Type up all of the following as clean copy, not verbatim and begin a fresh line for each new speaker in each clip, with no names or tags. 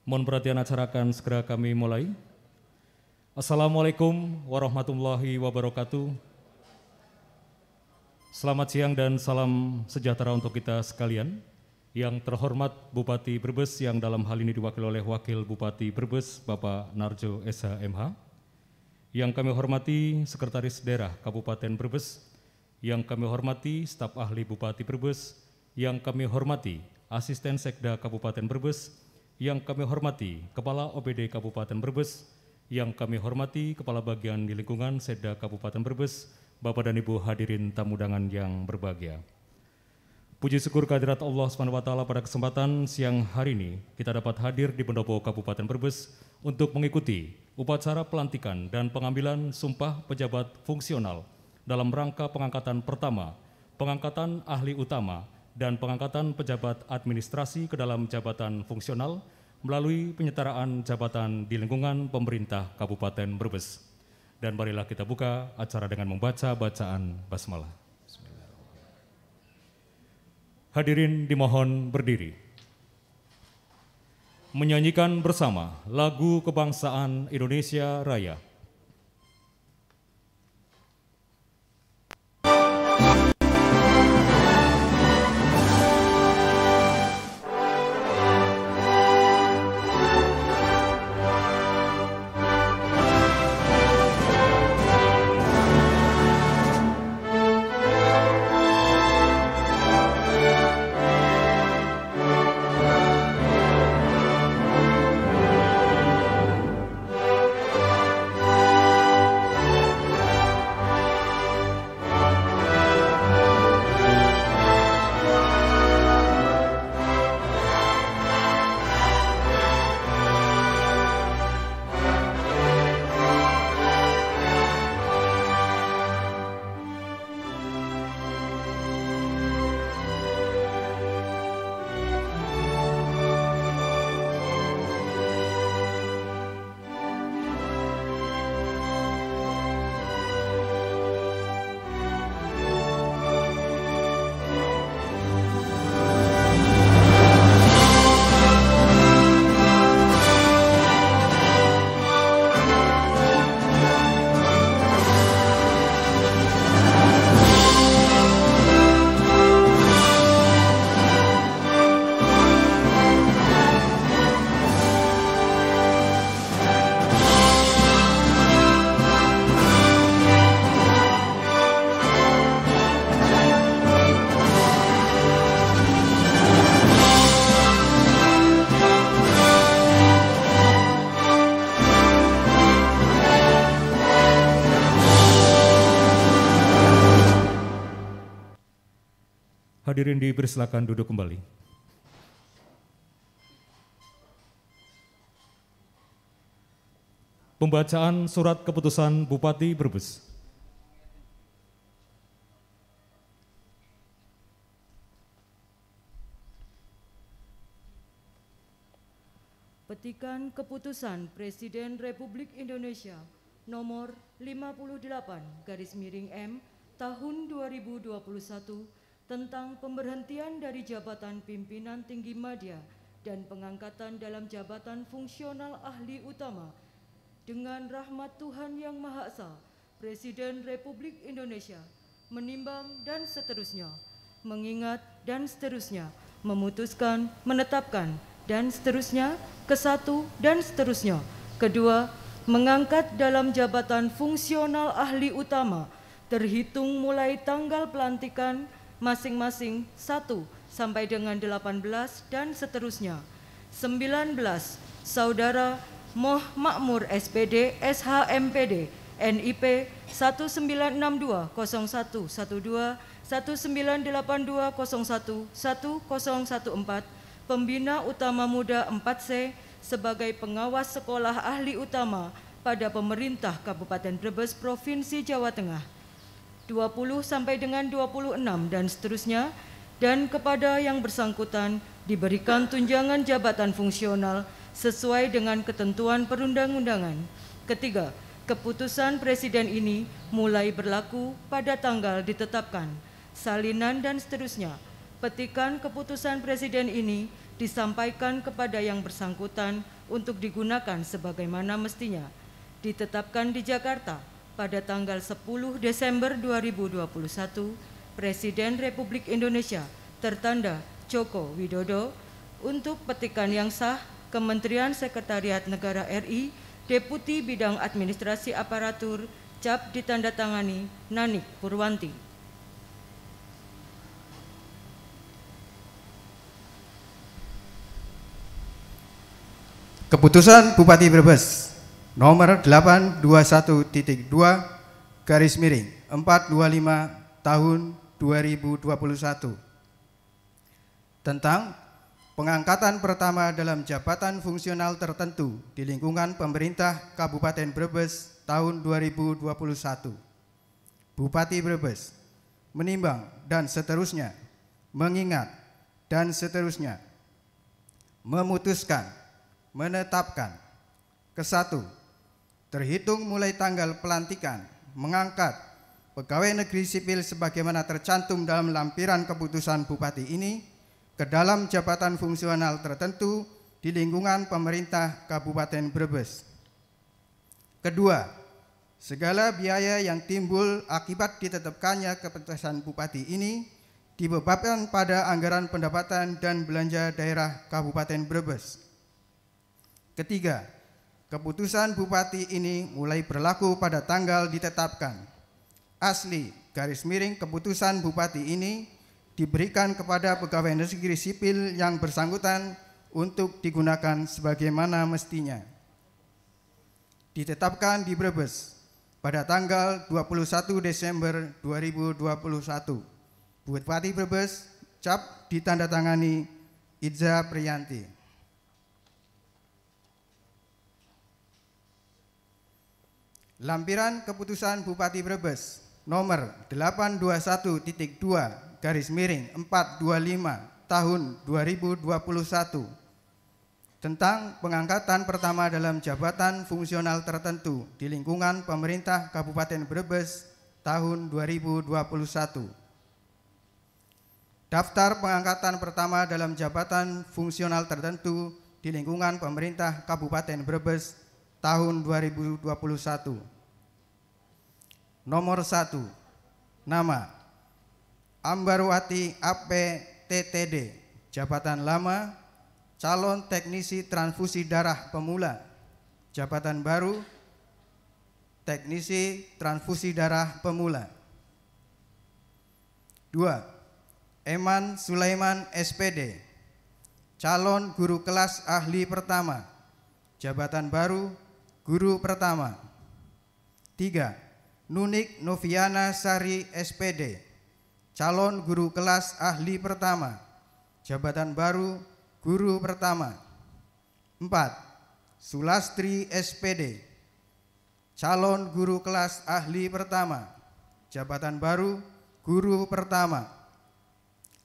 Mohon perhatian acara akan segera kami mulai. Assalamualaikum warahmatullahi wabarakatuh. Selamat siang dan salam sejahtera untuk kita sekalian. Yang terhormat Bupati Brebes yang dalam hal ini diwakili oleh Wakil Bupati Brebes, Bapak Narjo SH.MH. Yang kami hormati Sekretaris Daerah Kabupaten Brebes, yang kami hormati staf ahli Bupati Brebes, yang kami hormati Asisten Sekda Kabupaten Brebes, yang kami hormati Kepala OPD Kabupaten Brebes, yang kami hormati Kepala Bagian di Lingkungan Sekda Kabupaten Brebes, Bapak dan Ibu hadirin tamu undangan yang berbahagia. Puji syukur kehadirat Allah SWT pada kesempatan siang hari ini kita dapat hadir di Pendopo Kabupaten Brebes untuk mengikuti upacara pelantikan dan pengambilan sumpah pejabat fungsional dalam rangka pengangkatan pertama, pengangkatan ahli utama, dan pengangkatan pejabat administrasi ke dalam jabatan fungsional melalui penyetaraan jabatan di lingkungan pemerintah Kabupaten Brebes. Dan marilah kita buka acara dengan membaca bacaan basmalah. Hadirin dimohon berdiri. Menyanyikan bersama lagu kebangsaan Indonesia Raya. Hadirin dipersilakan duduk kembali. Pembacaan surat keputusan Bupati Brebes.
Petikan Keputusan Presiden Republik Indonesia nomor 58/M tahun 2021 tentang pemberhentian dari jabatan pimpinan tinggi media dan pengangkatan dalam jabatan fungsional ahli utama. Dengan rahmat Tuhan Yang Maha Esa, Presiden Republik Indonesia menimbang dan seterusnya, mengingat dan seterusnya, memutuskan, menetapkan dan seterusnya, kesatu dan seterusnya. Kedua, mengangkat dalam jabatan fungsional ahli utama terhitung mulai tanggal pelantikan masing-masing 1 sampai dengan 18 dan seterusnya. 19. Saudara Moh Makmur SPD SH.MPD NIP 19620112 1982011014 Pembina Utama Muda 4C sebagai pengawas sekolah ahli utama pada pemerintah Kabupaten Brebes Provinsi Jawa Tengah 20 sampai dengan 26 dan seterusnya, dan kepada yang bersangkutan diberikan tunjangan jabatan fungsional sesuai dengan ketentuan perundang-undangan. Ketiga, keputusan Presiden ini mulai berlaku pada tanggal ditetapkan. Salinan dan seterusnya. petikan keputusan Presiden ini disampaikan kepada yang bersangkutan untuk digunakan sebagaimana mestinya. Ditetapkan di Jakarta pada tanggal 10 Desember 2021, Presiden Republik Indonesia tertanda Joko Widodo. Untuk petikan yang sah, Kementerian Sekretariat Negara RI, Deputi Bidang Administrasi Aparatur, cap ditandatangani Nanik Purwanti.
Keputusan Bupati Brebes nomor 821.2 garis miring 425 tahun 2021 tentang pengangkatan pertama dalam jabatan fungsional tertentu di lingkungan pemerintah Kabupaten Brebes tahun 2021. Bupati Brebes menimbang dan seterusnya, mengingat dan seterusnya, memutuskan, menetapkan. Kesatu, terhitung mulai tanggal pelantikan mengangkat pegawai negeri sipil sebagaimana tercantum dalam lampiran keputusan Bupati ini ke dalam jabatan fungsional tertentu di lingkungan pemerintah Kabupaten Brebes. Kedua, segala biaya yang timbul akibat ditetapkannya keputusan Bupati ini dibebankan pada anggaran pendapatan dan belanja daerah Kabupaten Brebes. Ketiga, keputusan Bupati ini mulai berlaku pada tanggal ditetapkan. Asli garis miring keputusan Bupati ini diberikan kepada pegawai negeri sipil yang bersangkutan untuk digunakan sebagaimana mestinya. Ditetapkan di Brebes pada tanggal 21 Desember 2021. Bupati Brebes, cap ditandatangani Idza Priyanti. Lampiran keputusan Bupati Brebes nomor 821.2 garis miring 425 tahun 2021 tentang pengangkatan pertama dalam jabatan fungsional tertentu di lingkungan pemerintah Kabupaten Brebes tahun 2021. Daftar pengangkatan pertama dalam jabatan fungsional tertentu di lingkungan pemerintah Kabupaten Brebes tahun 2021. Nomor 1, nama Ambarwati AP TTD, jabatan lama, calon teknisi transfusi darah pemula, jabatan baru, teknisi transfusi darah pemula. 2, Eman Sulaiman SPD, calon guru kelas ahli pertama, jabatan baru, guru pertama. 3, Nunik Noviana Sari SPD, calon guru kelas ahli pertama, jabatan baru, guru pertama. 4, Sulastri SPD, calon guru kelas ahli pertama, jabatan baru, guru pertama.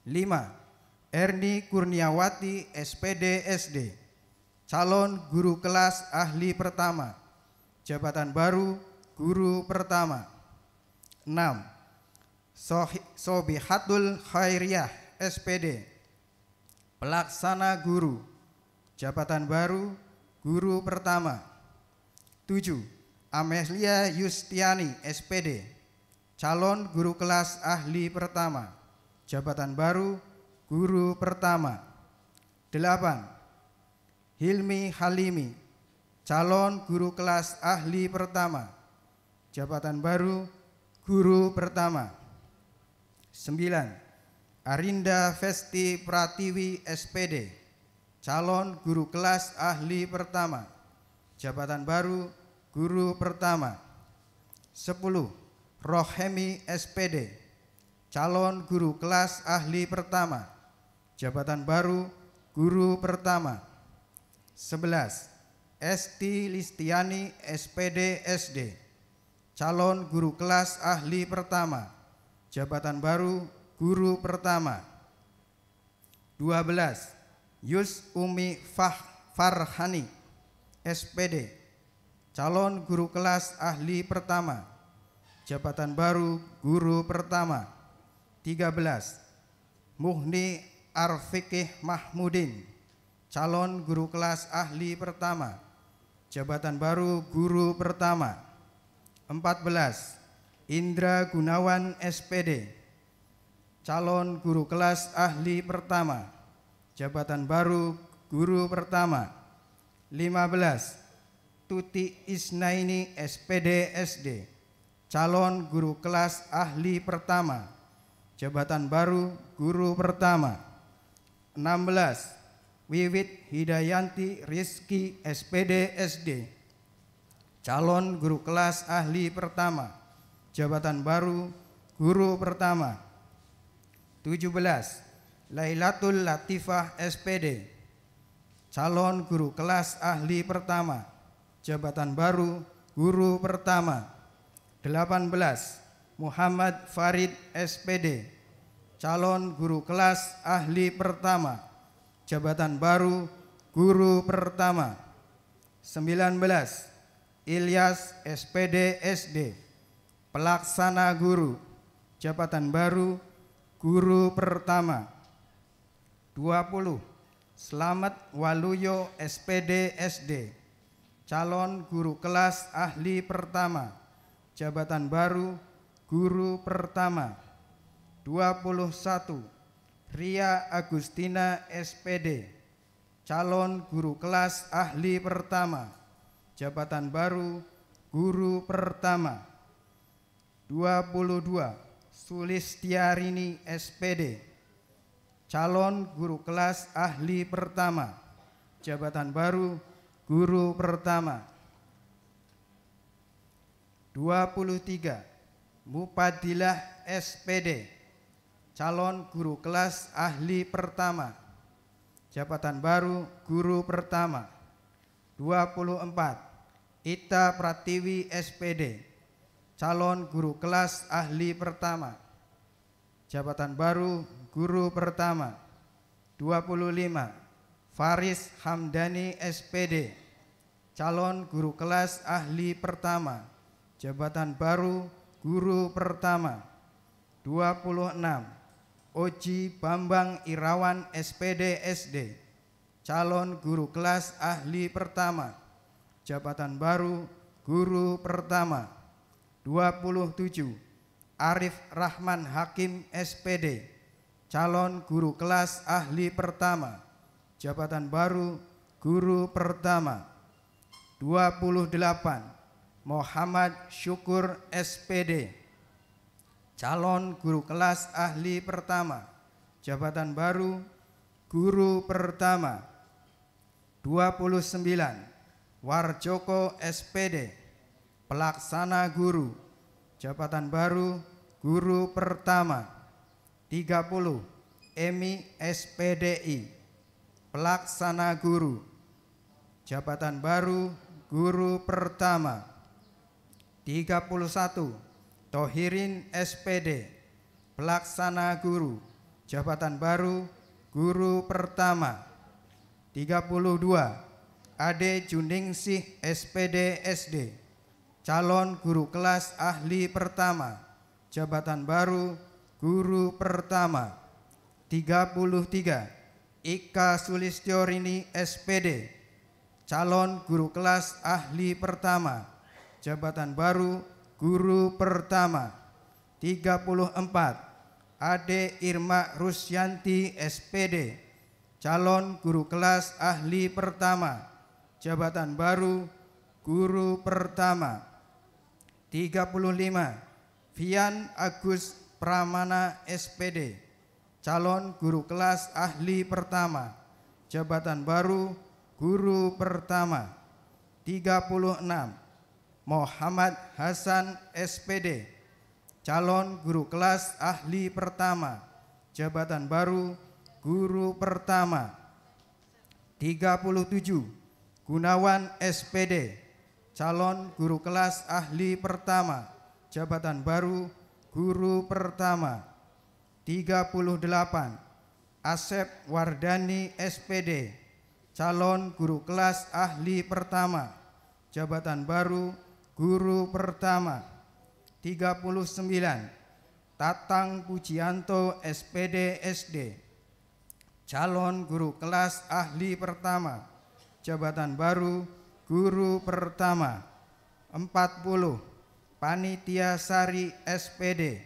5, Erni Kurniawati SPD SD, calon guru kelas ahli pertama, jabatan baru, guru pertama. 6, Sobihatul Khairiyah SPD, pelaksana guru, jabatan baru, guru pertama. 7, Amelia Yustiani SPD, calon guru kelas ahli pertama, jabatan baru, guru pertama. 8, Hilmi Halimi, calon guru kelas ahli pertama, jabatan baru, guru pertama. 9, Arinda Vesti Pratiwi SPD, calon guru kelas ahli pertama, jabatan baru, guru pertama. 10, Rohemi SPD, calon guru kelas ahli pertama, jabatan baru, guru pertama. 11, Esti Listiani SPD SD, calon guru kelas ahli pertama, jabatan baru, guru pertama. 12, Yus Umi Farhani SPD, calon guru kelas ahli pertama, jabatan baru, guru pertama. 13, Muhni Arfikih Mahmudin, calon guru kelas ahli pertama, jabatan baru guru pertama. 14. Indra Gunawan SPD, calon guru kelas ahli pertama, jabatan baru guru pertama. 15. Tuti Isnaini SPD SD, calon guru kelas ahli pertama, jabatan baru guru pertama. 16. Wiwit Hidayanti Rizki SPD SD, calon guru kelas ahli pertama, jabatan baru guru pertama. 17. Lailatul Latifah SPD, calon guru kelas ahli pertama, jabatan baru guru pertama. 18. Muhammad Farid SPD, calon guru kelas ahli pertama, jabatan baru guru pertama. 19. Ilyas SPD SD, pelaksana guru, jabatan baru guru pertama. 20. Slamet Waluyo SPD SD, calon guru kelas ahli pertama, jabatan baru guru pertama. 21. Ria Agustina SPD, calon guru kelas ahli pertama, jabatan baru guru pertama. 22. Sulistiarini SPD, calon guru kelas ahli pertama, jabatan baru guru pertama. 23. Mupadilah SPD, calon guru kelas ahli pertama, jabatan baru guru pertama. 24. Ita Pratiwi SPD, calon guru kelas ahli pertama, jabatan baru guru pertama. 25. Faris Hamdani SPD, calon guru kelas ahli pertama, jabatan baru guru pertama. 26. Oji Bambang Irawan SPD SD, calon guru kelas ahli pertama, jabatan baru guru pertama. 27. Arif Rahman Hakim SPD, calon guru kelas ahli pertama, jabatan baru guru pertama. 28. Muhammad Syukur SPD, calon guru kelas ahli pertama, jabatan baru guru pertama. 29. Warjoko SPD, pelaksana guru, jabatan baru guru pertama. 30. Emi SPDI, pelaksana guru, jabatan baru guru pertama. 31. Tohirin SPD, pelaksana guru, jabatan baru guru pertama. 32. Ade Juningsih SPD SD, calon guru kelas ahli pertama, jabatan baru guru pertama. 33. Ika Sulistiorini SPD, calon guru kelas ahli pertama, jabatan baru guru pertama. 34. Ade Irma Rusyanti SPD, calon guru kelas ahli pertama, jabatan baru guru pertama. 35. Vian Agus Pramana SPD, calon guru kelas ahli pertama, jabatan baru guru pertama. 36. Muhammad Hasan SPD, calon guru kelas ahli pertama, jabatan baru guru pertama. 37. Gunawan SPD, calon guru kelas ahli pertama, jabatan baru guru pertama. 38. Asep Wardani SPD, calon guru kelas ahli pertama, jabatan baru guru pertama. 39. Tatang Pujianto SPD SD, calon guru kelas ahli pertama, jabatan baru guru pertama. 40, Panitia Sari SPD,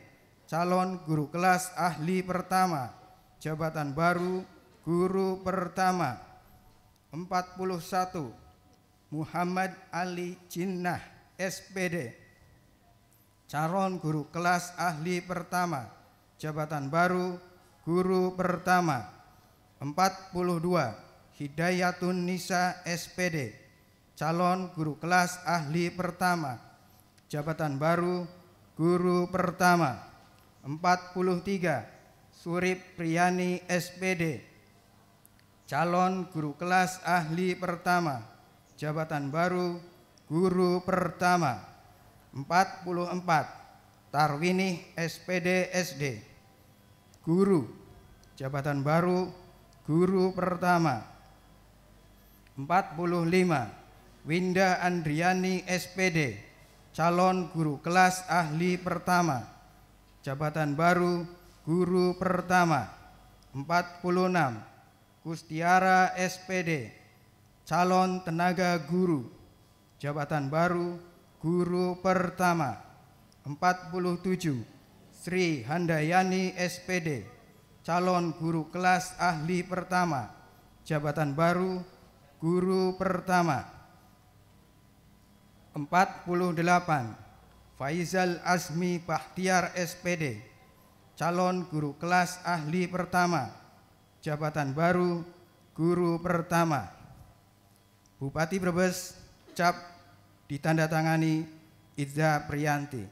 calon guru kelas ahli pertama, jabatan baru guru pertama. 41, Muhammad Ali Jinnah SPD, calon guru kelas ahli pertama, jabatan baru guru pertama. 42, Hidayatun Nisa SPD, calon guru kelas ahli pertama, jabatan baru guru pertama. 43, Surip Priyani SPD, calon guru kelas ahli pertama, jabatan baru guru pertama. 44, Tarwinih SPD SD, guru, jabatan baru guru pertama. 45, Winda Andriani SPD, calon guru kelas ahli pertama, jabatan baru guru pertama. 46, Kustiara SPD, calon tenaga guru, jabatan baru guru pertama. 47, Sri Handayani SPD, calon guru kelas ahli pertama, jabatan baru guru pertama. 48, Faizal Azmi Bahtiar SPD, calon guru kelas ahli pertama, jabatan baru guru pertama. Bupati Brebes cap ditandatangani Idza Priyanti.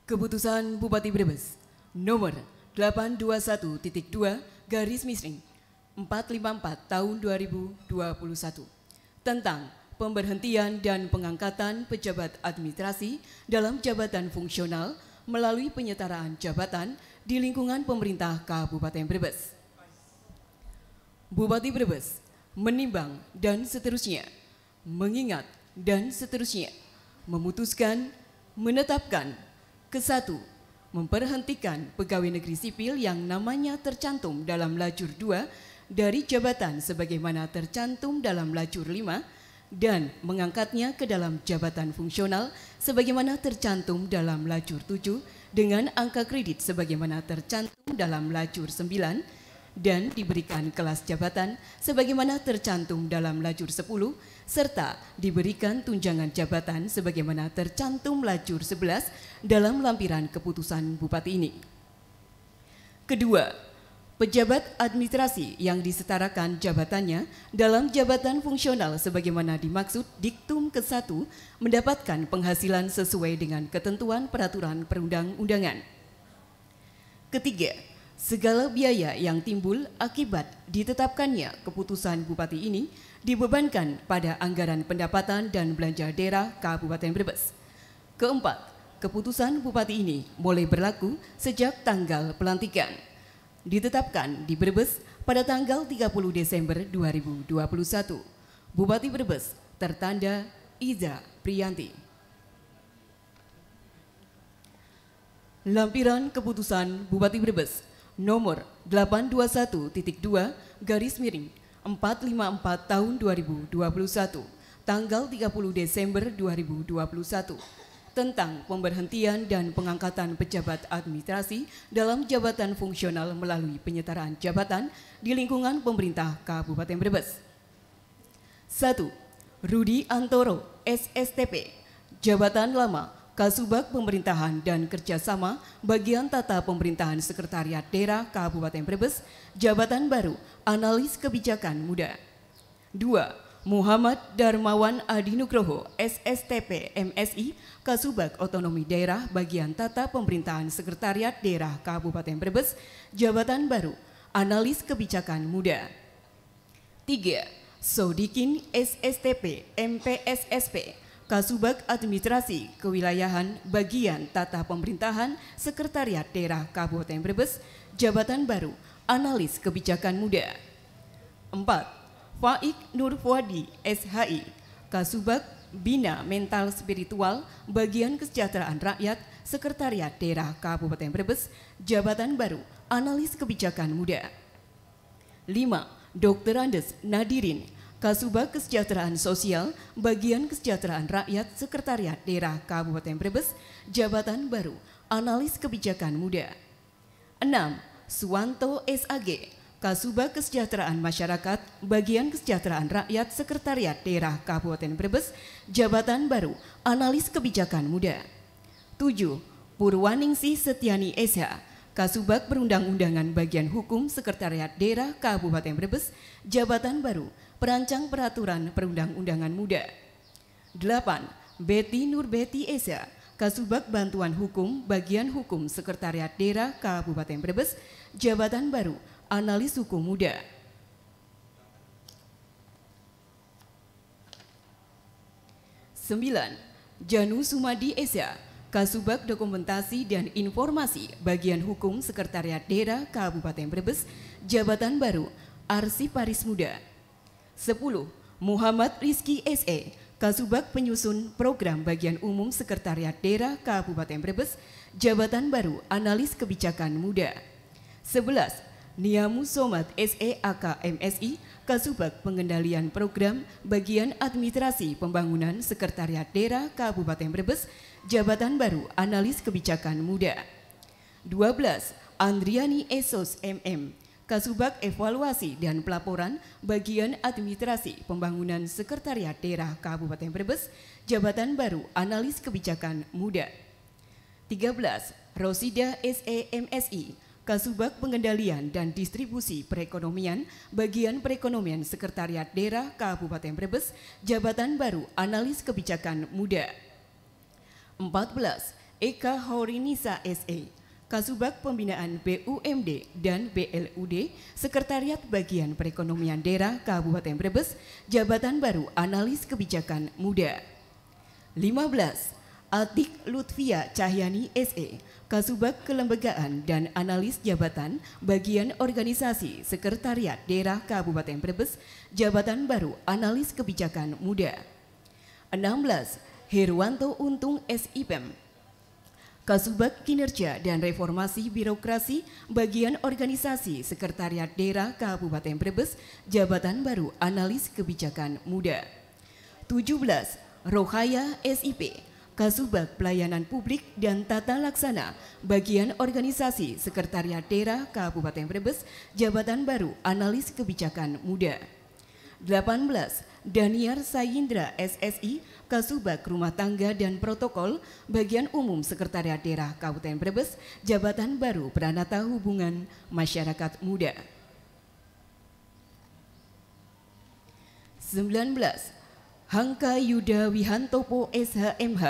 Keputusan Bupati Brebes nomor 821.2/454 tahun 2021 tentang pemberhentian dan pengangkatan pejabat administrasi dalam jabatan fungsional melalui penyetaraan jabatan di lingkungan pemerintah Kabupaten Brebes. Bupati Brebes menimbang dan seterusnya, mengingat dan seterusnya, memutuskan, menetapkan, ke-1, memberhentikan pegawai negeri sipil yang namanya tercantum dalam lajur 2 dari jabatan sebagaimana tercantum dalam lajur 5 dan mengangkatnya ke dalam jabatan fungsional sebagaimana tercantum dalam lajur 7 dengan angka kredit sebagaimana tercantum dalam lajur 9 dan diberikan kelas jabatan sebagaimana tercantum dalam lajur 10 serta diberikan tunjangan jabatan sebagaimana tercantum lajur 11 dalam lampiran keputusan Bupati ini. Kedua, pejabat administrasi yang disetarakan jabatannya dalam jabatan fungsional sebagaimana dimaksud diktum ke-1 mendapatkan penghasilan sesuai dengan ketentuan peraturan perundang-undangan. Ketiga, segala biaya yang timbul akibat ditetapkannya keputusan Bupati ini dibebankan pada anggaran pendapatan dan belanja daerah Kabupaten Brebes. Keempat, keputusan Bupati ini mulai berlaku sejak tanggal pelantikan. Ditetapkan di Brebes pada tanggal 30 Desember 2021. Bupati Brebes tertanda Idza Priyanti. Lampiran keputusan Bupati Brebes nomor 821.2/454 tahun 2021 tanggal 30 Desember 2021 tentang pemberhentian dan pengangkatan pejabat administrasi dalam jabatan fungsional melalui penyetaraan jabatan di lingkungan pemerintah Kabupaten Brebes. 1. Rudi Antoro, SSTP, jabatan lama, Kasubag Pemerintahan dan Kerjasama Bagian Tata Pemerintahan Sekretariat Daerah Kabupaten Brebes, jabatan baru, Analis Kebijakan Muda. 2. Muhammad Darmawan Adi Nugroho, SSTP MSI, Kasubag Otonomi Daerah Bagian Tata Pemerintahan Sekretariat Daerah Kabupaten Brebes, jabatan baru, Analis Kebijakan Muda. 3. Sodikin SSTP MPSSP, Kasubag Administrasi Kewilayahan Bagian Tata Pemerintahan Sekretariat Daerah Kabupaten Brebes, jabatan baru, Analis Kebijakan Muda. 4. Faik Nur Fuadi, SHI, Kasubag Bina Mental Spiritual Bagian Kesejahteraan Rakyat Sekretariat Daerah Kabupaten Brebes, jabatan baru Analis Kebijakan Muda. 5. Dr. Andes Nadirin, Kasubag Kesejahteraan Sosial Bagian Kesejahteraan Rakyat Sekretariat Daerah Kabupaten Brebes, jabatan baru Analis Kebijakan Muda. 6. Suwanto SAG, Kasubag Kesejahteraan Masyarakat Bagian Kesejahteraan Rakyat Sekretariat Daerah Kabupaten Brebes, jabatan baru Analis Kebijakan Muda. 7. Purwaningsih Setiani SH, Kasubag Perundang-undangan Bagian Hukum Sekretariat Daerah Kabupaten Brebes, jabatan baru Perancang Peraturan Perundang-undangan Muda. 8. Betty Nurbeti SH, Kasubag Bantuan Hukum Bagian Hukum Sekretariat Daerah Kabupaten Brebes, jabatan baru Analis Hukum Muda. 9. Janu Sumadi Esa, Kasubag Dokumentasi dan Informasi Bagian Hukum Sekretariat Daerah Kabupaten Brebes, jabatan baru Arsiparis Muda. 10. Muhammad Rizki SE, Kasubag Penyusun Program Bagian Umum Sekretariat Daerah Kabupaten Brebes, jabatan baru Analis Kebijakan Muda. 11. Niamu Somad SEAK MSI, Kasubag Pengendalian Program Bagian Administrasi Pembangunan Sekretariat Daerah Kabupaten Brebes, jabatan baru Analis Kebijakan Muda. 12. Andriani Esos MM, Kasubag Evaluasi dan Pelaporan Bagian Administrasi Pembangunan Sekretariat Daerah Kabupaten Brebes, jabatan baru Analis Kebijakan Muda. 13. Rosida SEMSI, Kasubag Pengendalian dan Distribusi Perekonomian Bagian Perekonomian Sekretariat Daerah Kabupaten Brebes, jabatan baru Analis Kebijakan Muda. 14. Eka Horinisa SE, Kasubag Pembinaan BUMD dan BLUD Sekretariat Bagian Perekonomian Daerah Kabupaten Brebes, jabatan baru Analis Kebijakan Muda. 15. Atik Lutfia Cahyani SE, Kasubag Kelembagaan dan Analis Jabatan Bagian Organisasi Sekretariat Daerah Kabupaten Brebes, jabatan baru Analis Kebijakan Muda. 16. Herwanto Untung SIPM, Kasubag Kinerja dan Reformasi Birokrasi Bagian Organisasi Sekretariat Daerah Kabupaten Brebes, jabatan baru Analis Kebijakan Muda. 17. Rohaya SIP, Kasubag Pelayanan Publik dan Tata Laksana Bagian Organisasi Sekretariat Daerah Kabupaten Brebes, jabatan baru Analis Kebijakan Muda. 18. Daniar Sayindra SSI, Kasubag Rumah Tangga dan Protokol Bagian Umum Sekretariat Daerah Kabupaten Brebes, jabatan baru Pranata Hubungan Masyarakat Muda. 19. Hangka Yuda Wihantopo SHMH,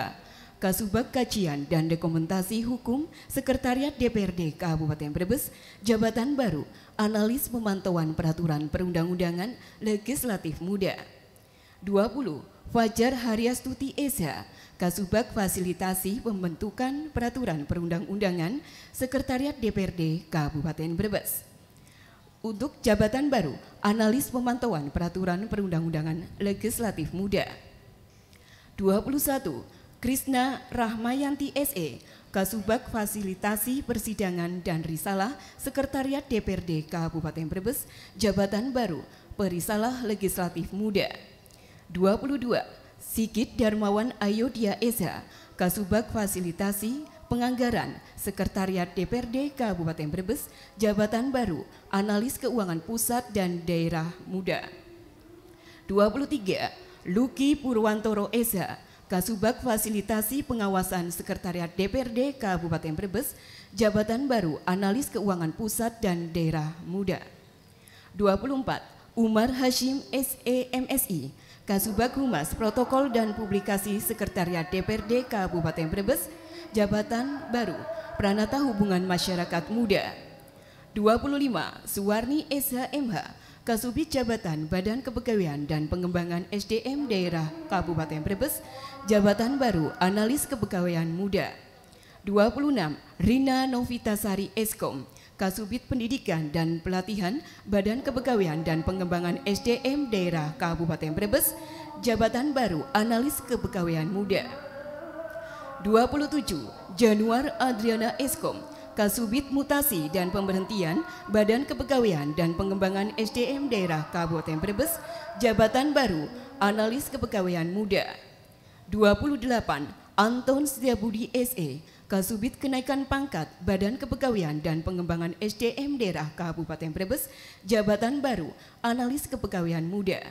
Kasubag Kajian dan Dokumentasi Hukum Sekretariat DPRD Kabupaten Brebes, jabatan baru Analis Pemantauan Peraturan Perundang-undangan Legislatif Muda. 20. Fajar Haryastuti SH, Kasubag Fasilitasi Pembentukan Peraturan Perundang-undangan Sekretariat DPRD Kabupaten Brebes. Untuk jabatan baru Analis Pemantauan Peraturan Perundang-undangan Legislatif Muda. 21. Krisna Rahmayanti SE, Kasubag Fasilitasi Persidangan dan Risalah Sekretariat DPRD Kabupaten Brebes, jabatan baru Perisalah Legislatif Muda. 22. Sigit Darmawan Ayodhya SH, Kasubag Fasilitasi Penganggaran Sekretariat DPRD Kabupaten Brebes, jabatan baru Analis Keuangan Pusat dan Daerah Muda. 23. Luki Purwantoro SH, Kasubag Fasilitasi Pengawasan Sekretariat DPRD Kabupaten Brebes, jabatan baru Analis Keuangan Pusat dan Daerah Muda. 24. Umar Hashim SEMSI, Kasubag Humas Protokol dan Publikasi Sekretariat DPRD Kabupaten Brebes, jabatan baru Pranata Hubungan Masyarakat Muda. 25. Suwarni SHMH, Kasubit Jabatan Badan Kepegawaian dan Pengembangan SDM Daerah Kabupaten Brebes, jabatan baru Analis Kepegawaian Muda. 26. Rina Novitasari Eskom, Kasubit Pendidikan dan Pelatihan Badan Kepegawaian dan Pengembangan SDM Daerah Kabupaten Brebes, jabatan baru analis kepegawaian muda. 27. Januar Adriana Eskom, Kasubit Mutasi dan Pemberhentian Badan Kepegawaian dan Pengembangan SDM Daerah Kabupaten Brebes, jabatan baru analis kepegawaian muda. 28. Anton Setiabudi SE, Kasubit Kenaikan Pangkat Badan Kepegawaian dan Pengembangan SDM Daerah Kabupaten Brebes, jabatan baru analis kepegawaian muda.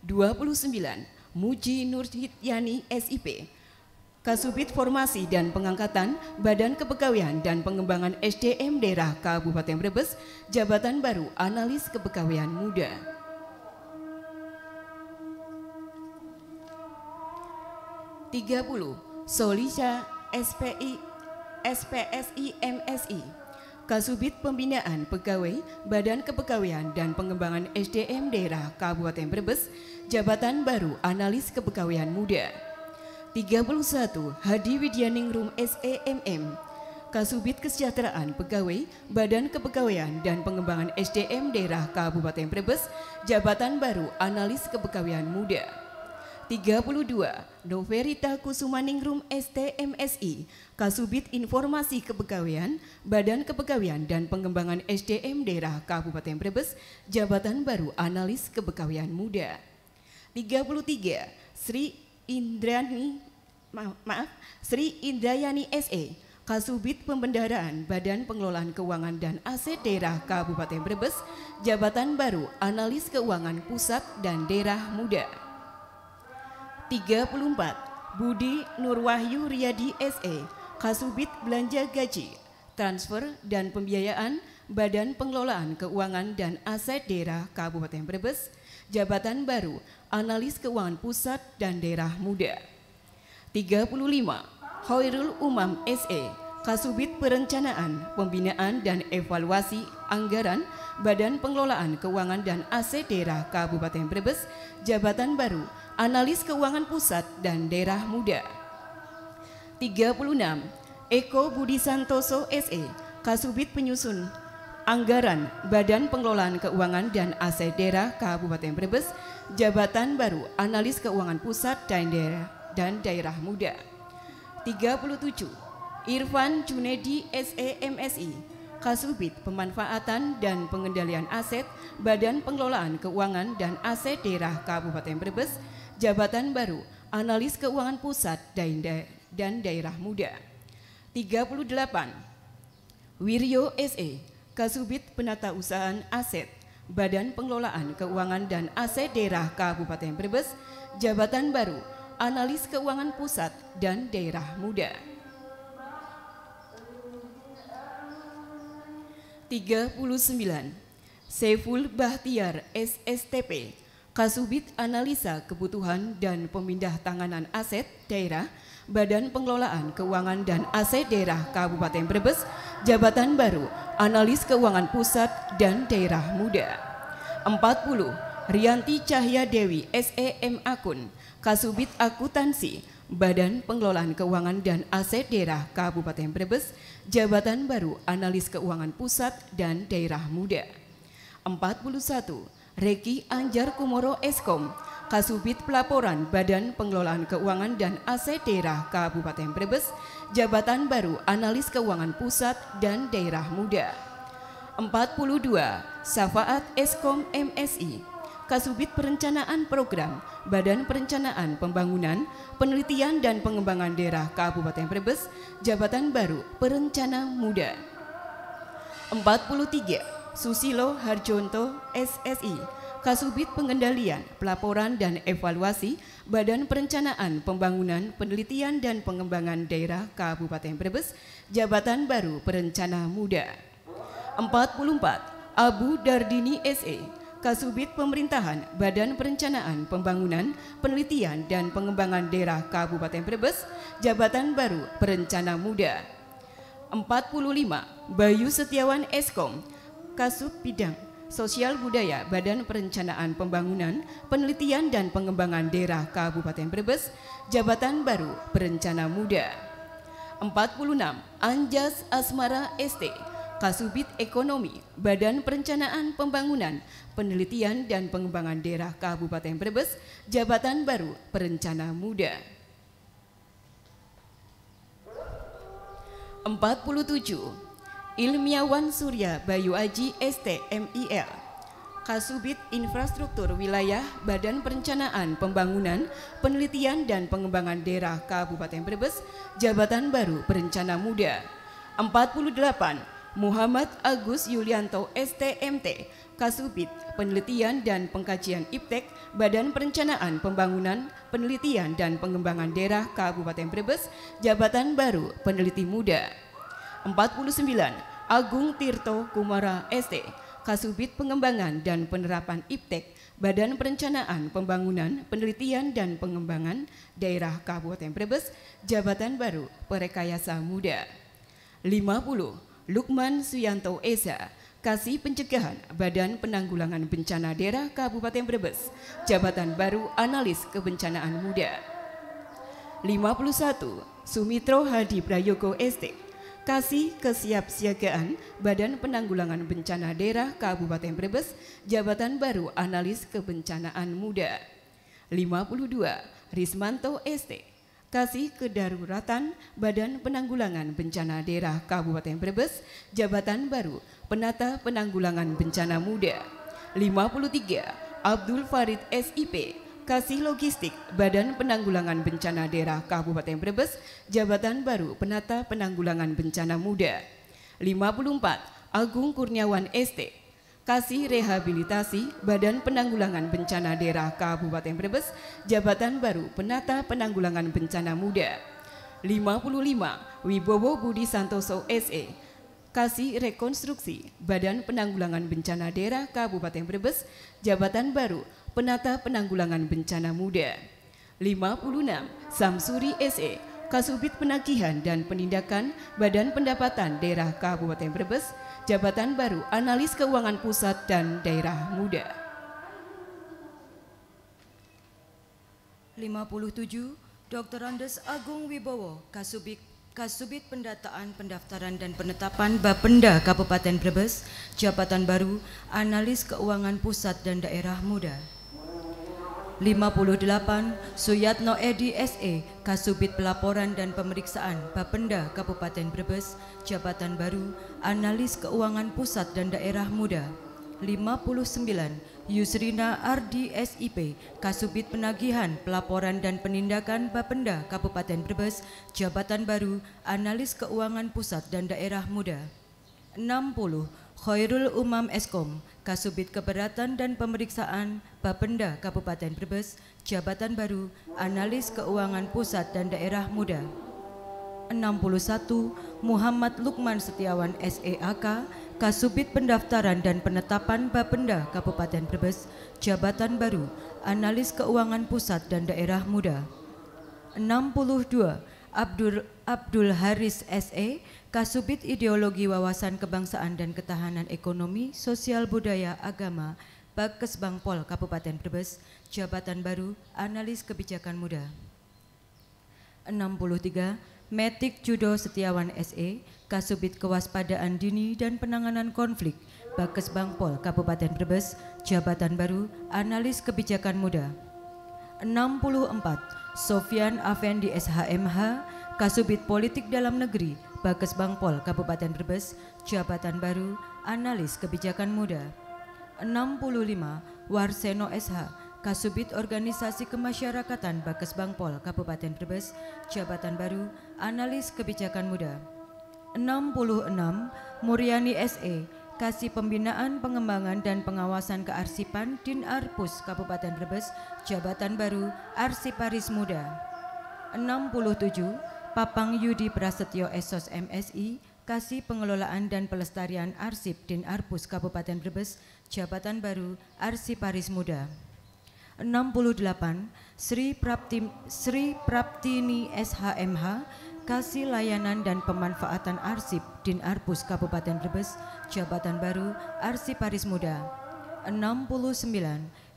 29. Muji Nurhityani SIP, Kasubit Formasi dan Pengangkatan Badan Kepegawaian dan Pengembangan SDM Daerah Kabupaten Brebes, jabatan baru analis kepegawaian muda. 30. Solisha SPSI MSI, Kasubit Pembinaan Pegawai Badan Kepegawaian dan Pengembangan SDM Daerah Kabupaten Brebes, jabatan baru analis kepegawaian muda. 31. Hadi Widyaningrum SEMM, Kasubit Kesejahteraan Pegawai Badan Kepegawaian dan Pengembangan SDM Daerah Kabupaten Brebes, jabatan baru analis kepegawaian muda. 32. Noverita Kusumaningrum STMSI, Kasubit Informasi Kepegawaian Badan Kepegawaian dan Pengembangan SDM Daerah Kabupaten Brebes, jabatan baru analis kepegawaian muda. 33. Sri Indrayani SE, Kasubit Pembendaraan Badan Pengelolaan Keuangan dan Aset Daerah Kabupaten Brebes, jabatan baru analis keuangan pusat dan daerah muda. 34. Budi Nurwahyu Riyadi SE, Kasubit Belanja Gaji, Transfer dan Pembiayaan Badan Pengelolaan Keuangan dan Aset Daerah Kabupaten Brebes, jabatan baru analis keuangan pusat dan daerah muda. 35. Hoirul Umam SE, Kasubit Perencanaan, Pembinaan dan Evaluasi Anggaran Badan Pengelolaan Keuangan dan Aset Daerah Kabupaten Brebes, jabatan baru analis keuangan pusat dan daerah muda. 36. Eko Budi Santoso SE, Kasubit Penyusun Anggaran Badan Pengelolaan Keuangan dan Aset Daerah Kabupaten Brebes, jabatan baru analis keuangan pusat dan daerah muda. 37. Irfan Junedi SEMSI, Kasubit Pemanfaatan dan Pengendalian Aset Badan Pengelolaan Keuangan dan Aset Daerah Kabupaten Brebes, jabatan baru analis keuangan pusat dan daerah muda. 38. Wiryo SE, Kasubit Penatausahaan Aset Badan Pengelolaan Keuangan dan Aset Daerah Kabupaten Brebes, jabatan baru analis keuangan pusat dan daerah muda. 39. Saiful Bahtiar SSTP, Kasubit Analisa Kebutuhan dan Pemindah Tanganan Aset Daerah Badan Pengelolaan Keuangan dan Aset Daerah Kabupaten Brebes, jabatan baru analis keuangan pusat dan daerah muda. 40. Rianti Cahya Dewi SEM Akun, Kasubit Akuntansi Badan Pengelolaan Keuangan dan Aset Daerah Kabupaten Brebes, jabatan baru analis keuangan pusat dan daerah muda. 41. Reki Anjar Kumoro Eskom, Kasubit Pelaporan Badan Pengelolaan Keuangan dan Aset Daerah Kabupaten Brebes, jabatan baru analis keuangan pusat dan daerah muda. 42. Safaat Eskom MSI, Kasubit Perencanaan Program Badan Perencanaan Pembangunan, Penelitian dan Pengembangan Daerah Kabupaten Brebes, jabatan baru Perencana Muda. 43. Susilo Harjonto SSI, Kasubit Pengendalian, Pelaporan dan Evaluasi Badan Perencanaan Pembangunan, Penelitian dan Pengembangan Daerah Kabupaten Brebes, jabatan baru Perencana Muda. 44. Abu Dardini SE, Kasubit Pemerintahan Badan Perencanaan Pembangunan, Penelitian dan Pengembangan Daerah Kabupaten Brebes, jabatan baru Perencana Muda. 45. Bayu Setiawan Eskom, Kasub Bidang Sosial Budaya Badan Perencanaan Pembangunan, Penelitian dan Pengembangan Daerah Kabupaten Brebes, jabatan baru Perencana Muda. 46. Anjas Asmara ST, Kasubit Ekonomi, Badan Perencanaan Pembangunan, Penelitian dan Pengembangan Daerah Kabupaten Brebes, Jabatan Baru Perencana Muda. 47. Ilmiawan Surya Bayu Aji ST.MIL, Kasubit Infrastruktur Wilayah Badan Perencanaan Pembangunan, Penelitian dan Pengembangan Daerah Kabupaten Brebes, Jabatan Baru Perencana Muda. 48. Muhammad Agus Yulianto ST.MT, Kasubit Penelitian dan Pengkajian Iptek, Badan Perencanaan Pembangunan, Penelitian dan Pengembangan Daerah Kabupaten Brebes, Jabatan Baru Peneliti Muda. 49. Agung Tirto Kumara ST, Kasubit Pengembangan dan Penerapan Iptek, Badan Perencanaan Pembangunan, Penelitian dan Pengembangan Daerah Kabupaten Brebes, Jabatan Baru Perekayasa Muda. 50. Lukman Suyanto Esa, Kasih Pencegahan Badan Penanggulangan Bencana Daerah Kabupaten Brebes, Jabatan Baru Analis Kebencanaan Muda. 51. Sumitro Hadi Prayogo ST, Kasih Kesiapsiagaan Badan Penanggulangan Bencana Daerah Kabupaten Brebes, Jabatan Baru Analis Kebencanaan Muda. 52. Rismanto ST, Kasih Kedaruratan Badan Penanggulangan Bencana Daerah Kabupaten Brebes, Jabatan Baru Penata Penanggulangan Bencana Muda. 53. Abdul Farid SIP, Kasih Logistik Badan Penanggulangan Bencana Daerah Kabupaten Brebes, Jabatan Baru Penata Penanggulangan Bencana Muda. 54. Agung Kurniawan ST, Kasih Rehabilitasi Badan Penanggulangan Bencana Daerah Kabupaten Brebes, Jabatan Baru Penata Penanggulangan Bencana Muda. 55. Wibowo Budi Santoso SE, Kasih Rekonstruksi Badan Penanggulangan Bencana Daerah Kabupaten Brebes, Jabatan Baru Penata Penanggulangan Bencana Muda. 56. Samsuri SE, Kasubit Penagihan dan Penindakan Badan Pendapatan Daerah Kabupaten Brebes, Jabatan Baru Analis Keuangan Pusat dan Daerah Muda.
57. Dr. Andes Agung Wibowo, Kasubit Pendataan, Pendaftaran dan Penetapan Bapenda Kabupaten Brebes, Jabatan Baru Analis Keuangan Pusat dan Daerah Muda. 58. Suyatno Edi SE, Kasubit Pelaporan dan Pemeriksaan Bapenda Kabupaten Brebes, Jabatan Baru Analis Keuangan Pusat dan Daerah Muda. 59. Yusrina Ardi SIP, Kasubit Penagihan, Pelaporan dan Penindakan Bapenda Kabupaten Brebes, Jabatan Baru Analis Keuangan Pusat dan Daerah Muda. 60. Khairul Umam Eskom, Kasubit Keberatan dan Pemeriksaan Bapenda Kabupaten Brebes, Jabatan Baru Analis Keuangan Pusat dan Daerah Muda. 61. Muhammad Lukman Setiawan SEAK, Kasubit Pendaftaran dan Penetapan Bapenda Kabupaten Brebes, Jabatan Baru Analis Keuangan Pusat dan Daerah Muda. 62. Abdul Haris SE, Kasubit Ideologi Wawasan Kebangsaan dan Ketahanan Ekonomi, Sosial Budaya Agama, Bakes Bangpol Kabupaten Brebes, Jabatan Baru Analis Kebijakan Muda. 63. Metik Judo Setiawan SE, Kasubit Kewaspadaan Dini dan Penanganan Konflik, Bakes Bangpol Kabupaten Brebes, Jabatan Baru Analis Kebijakan Muda. 64. Sofyan Afendi SHMH, Kasubit Politik Dalam Negeri, Bakes Bangpol Kabupaten Brebes, Jabatan Baru Analis Kebijakan Muda. 65. Warseno SH, Kasubit Organisasi Kemasyarakatan Bakes Bangpol Kabupaten Brebes, Jabatan Baru Analis Kebijakan Muda. 66. Muryani SE, Kasih Pembinaan Pengembangan dan Pengawasan Kearsipan Dinarpus Kabupaten Brebes, Jabatan Baru Arsiparis Muda. 67. Papang Yudi Prasetyo SOS MSI, Kasih Pengelolaan dan Pelestarian Arsip Dinarpus Kabupaten Brebes, Jabatan Baru Arsiparis Muda. 68. Sri Praptini SHMH, Kasih Layanan dan Pemanfaatan Arsip Dinarpus Kabupaten Brebes, Jabatan Baru Arsiparis Muda. 69.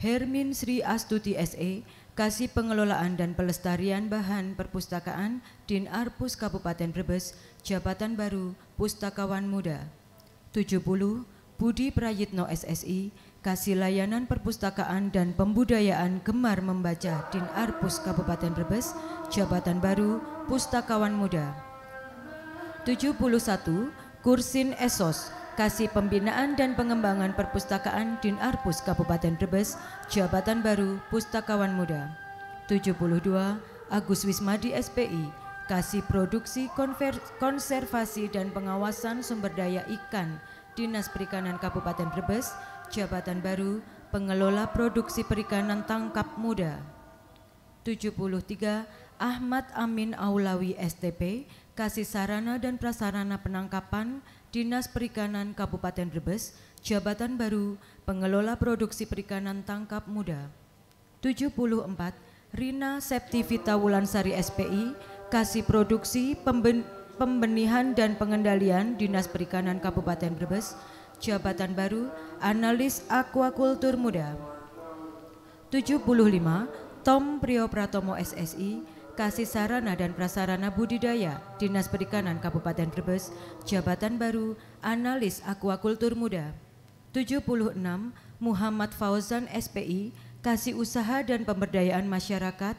Hermin Sri Astuti SE, Kasih Pengelolaan dan Pelestarian Bahan Perpustakaan Dinarpus Kabupaten Brebes, Jabatan Baru Pustakawan Muda. 70. Budi Prayitno SSI, Kasih Layanan Perpustakaan dan Pembudayaan Gemar Membaca Din Arpus Kabupaten Brebes, jabatan baru Pustakawan Muda. 71. Kursin Esos, Kasih Pembinaan dan Pengembangan Perpustakaan Din Arpus Kabupaten Brebes, jabatan baru Pustakawan Muda. 72. Agus Wismadi SPI, Kasih Produksi Konservasi dan Pengawasan Sumber Daya Ikan Dinas Perikanan Kabupaten Brebes, jabatan baru Pengelola Produksi Perikanan Tangkap Muda. 73. Ahmad Amin Aulawi STP, Kasih Sarana dan Prasarana Penangkapan Dinas Perikanan Kabupaten Brebes, jabatan baru Pengelola Produksi Perikanan Tangkap Muda. 74. Rina Septivita Wulansari SPI, Kasih Produksi Pembenihan dan Pengendalian Dinas Perikanan Kabupaten Brebes, jabatan baru Analis Aquakultur Muda. 75. Tom Priyopratomo SSI, Kasih Sarana dan Prasarana Budidaya Dinas Perikanan Kabupaten Brebes, jabatan baru Analis Aquakultur Muda. 76. Muhammad Fauzan SPI, Kasih Usaha dan Pemberdayaan Masyarakat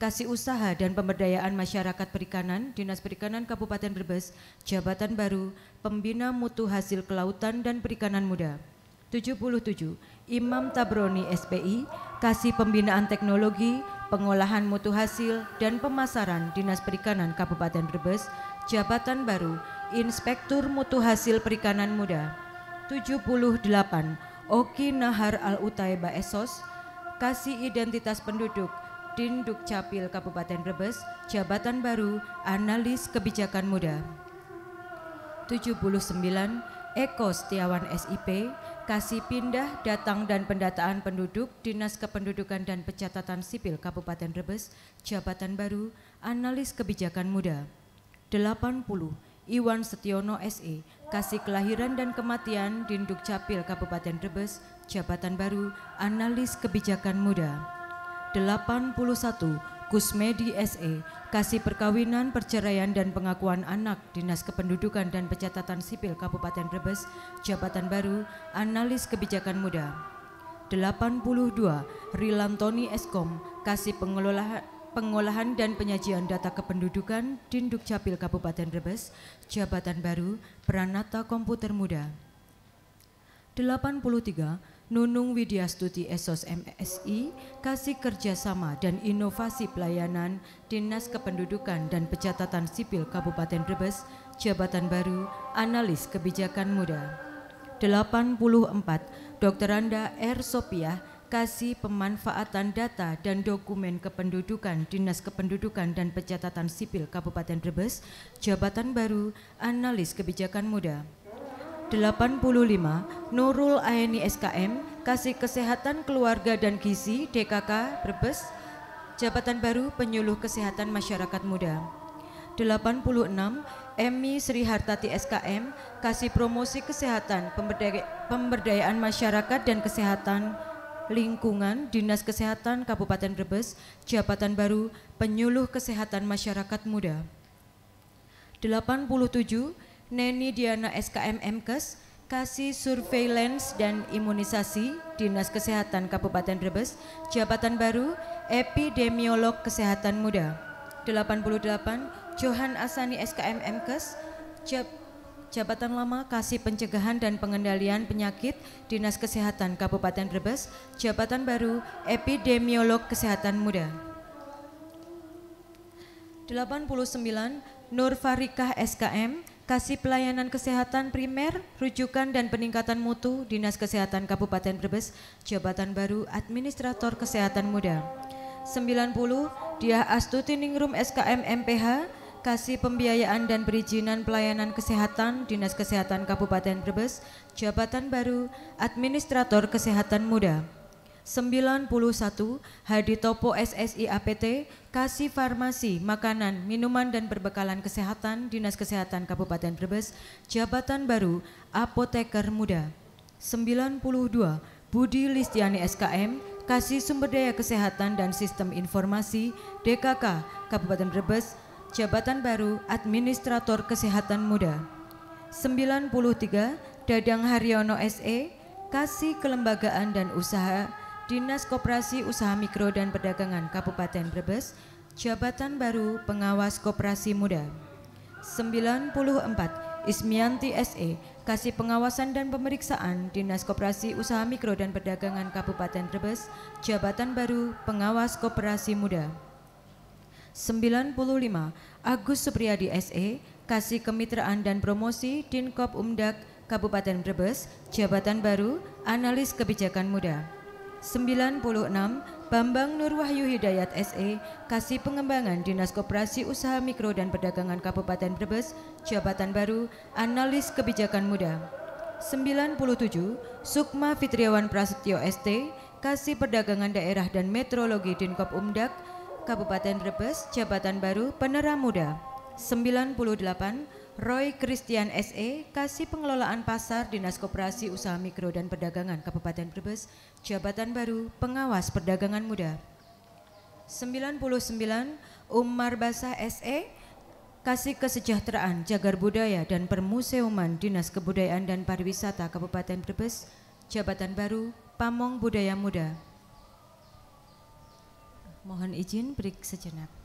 Kasih Usaha dan Pemberdayaan Masyarakat Perikanan Dinas Perikanan Kabupaten Brebes, jabatan baru Pembina Mutu Hasil Kelautan dan Perikanan Muda. 77. Imam Tabroni SPI, Kasih Pembinaan Teknologi, Pengolahan Mutu Hasil dan Pemasaran Dinas Perikanan Kabupaten Brebes, jabatan baru Inspektur Mutu Hasil Perikanan Muda. 78. Oki Nahar Al-Utaiba Esos, Kasih Identitas Penduduk Dinduk Capil Kabupaten Brebes, jabatan baru Analis Kebijakan Muda. 79. Eko Setiawan SIP, Kasih Pindah Datang dan Pendataan Penduduk Dinas Kependudukan dan Pencatatan Sipil Kabupaten Brebes, jabatan baru Analis Kebijakan Muda. 80. Iwan Setiono SE, Kasih Kelahiran dan Kematian Dinduk Capil Kabupaten Brebes, jabatan baru Analis Kebijakan Muda. 81. Kusmedi SE, Kasih Perkawinan, Perceraian dan Pengakuan Anak Dinas Kependudukan dan Pencatatan Sipil Kabupaten Brebes, jabatan baru Analis Kebijakan Muda. 82. Rilantoni Eskom, Kasih Pengolahan dan Penyajian Data Kependudukan Dinduk Capil Kabupaten Brebes, jabatan baru Pranata Komputer Muda. 83. Nunung Widyastuti Esos MSI, Kasih Kerjasama dan Inovasi Pelayanan Dinas Kependudukan dan Pencatatan Sipil Kabupaten Brebes, jabatan baru Analis Kebijakan Muda. 84. Dr. Anda R. Sopiah, Kasih Pemanfaatan Data dan Dokumen Kependudukan Dinas Kependudukan dan Pencatatan Sipil Kabupaten Brebes, jabatan baru Analis Kebijakan Muda. 85. Nurul Aini SKM, Kasih Kesehatan Keluarga dan Gizi DKK Brebes, jabatan baru Penyuluh Kesehatan Masyarakat Muda. 86. Emi Sri Hartati SKM, Kasih Promosi Kesehatan, Pemberdayaan Masyarakat dan Kesehatan Lingkungan Dinas Kesehatan Kabupaten Brebes, jabatan baru Penyuluh Kesehatan Masyarakat Muda. 87. Neni Diana SKM MKes, Kasih Surveillance dan Imunisasi Dinas Kesehatan Kabupaten Brebes, jabatan baru Epidemiolog Kesehatan Muda. 88. Johan Asani SKM MKes, jabatan lama Kasih Pencegahan dan Pengendalian Penyakit Dinas Kesehatan Kabupaten Brebes, jabatan baru Epidemiolog Kesehatan Muda. 89. Nur Farikah SKM, Kasih Pelayanan Kesehatan Primer, Rujukan dan Peningkatan Mutu Dinas Kesehatan Kabupaten Brebes, jabatan baru Administrator Kesehatan Muda. 90. Diah Astuti Ningrum SKM MPH, Kasih Pembiayaan dan Perizinan Pelayanan Kesehatan Dinas Kesehatan Kabupaten Brebes, jabatan baru Administrator Kesehatan Muda. 91. Hadi Topo SSI APT, Kasih Farmasi, Makanan, Minuman dan Perbekalan Kesehatan Dinas Kesehatan Kabupaten Brebes, jabatan baru Apoteker Muda. 92. Budi Listiani SKM, Kasih Sumber Daya Kesehatan dan Sistem Informasi DKK Kabupaten Brebes, jabatan baru Administrator Kesehatan Muda. 93 Dadang Haryono SE, Kasih Kelembagaan dan Usaha, Dinas Koperasi Usaha Mikro dan Perdagangan Kabupaten Brebes, Jabatan Baru Pengawas Koperasi Muda. 94 Ismianti SE, Kasih Pengawasan dan Pemeriksaan, Dinas Koperasi Usaha Mikro dan Perdagangan Kabupaten Brebes, Jabatan Baru Pengawas Koperasi Muda. 95 Agus Supriyadi SE, Kasih Kemitraan dan Promosi, Dinkop Umdak Kabupaten Brebes, Jabatan Baru Analis Kebijakan Muda. 96 Bambang Nur Wahyu Hidayat SE, Kasih Pengembangan, Dinas Koperasi Usaha Mikro dan Perdagangan Kabupaten Brebes, Jabatan Baru Analis Kebijakan Muda. 97 Sukma Fitriawan Prasetyo ST, Kasih Perdagangan Daerah dan Metrologi Dinkop Umdak Kabupaten Brebes, Jabatan Baru Peneram Muda. 98 Roy Christian SE, Kasih Pengelolaan Pasar, Dinas Koperasi Usaha Mikro dan Perdagangan Kabupaten Brebes, Jabatan Baru Pengawas Perdagangan Muda. 99 Umar Basah SE, Kasih Kesejahteraan, Jagar Budaya dan Permuseuman, Dinas Kebudayaan dan Pariwisata Kabupaten Brebes, Jabatan Baru Pamong Budaya Muda. Mohon izin break sejenak.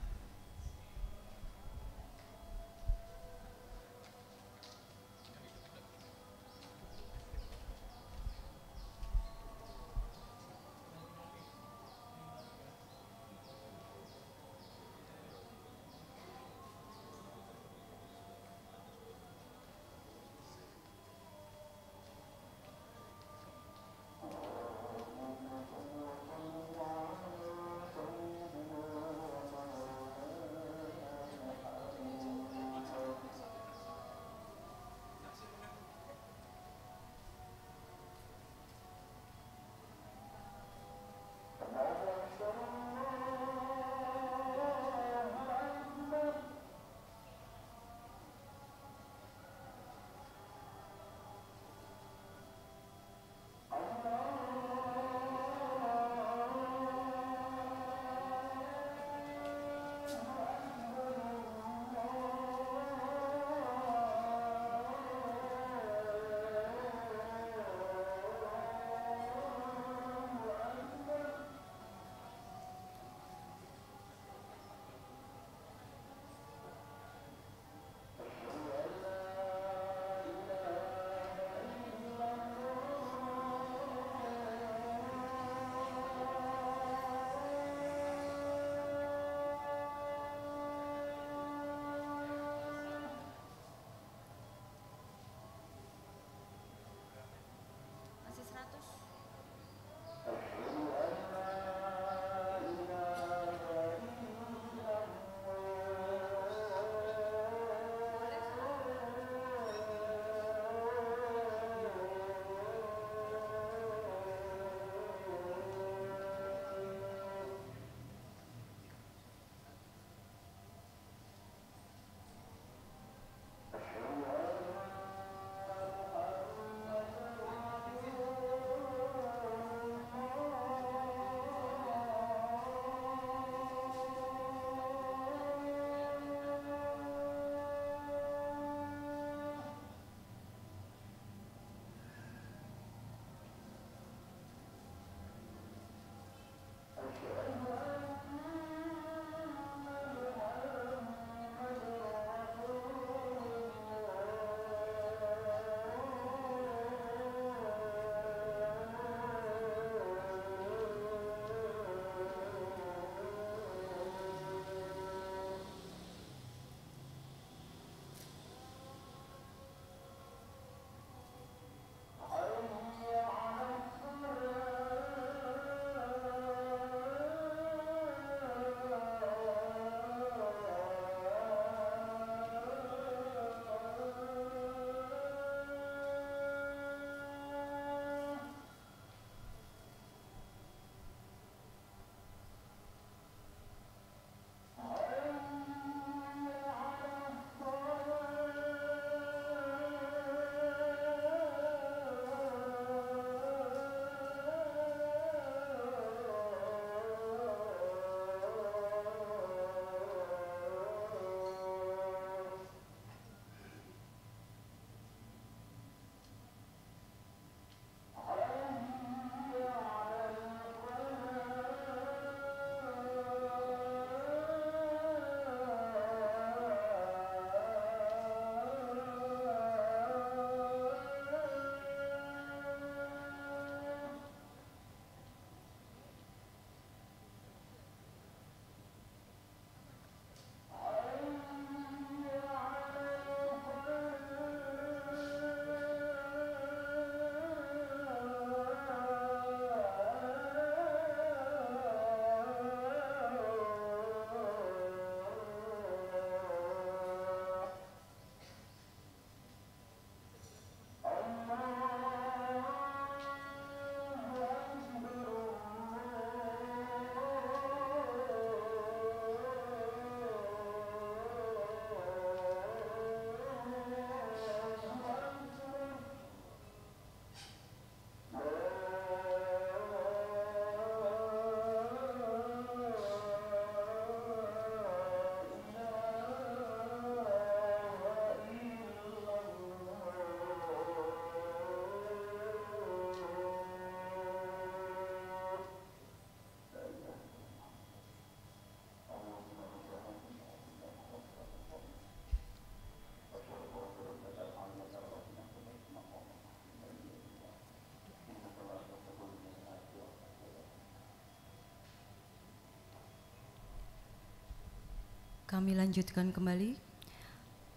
Kami lanjutkan kembali.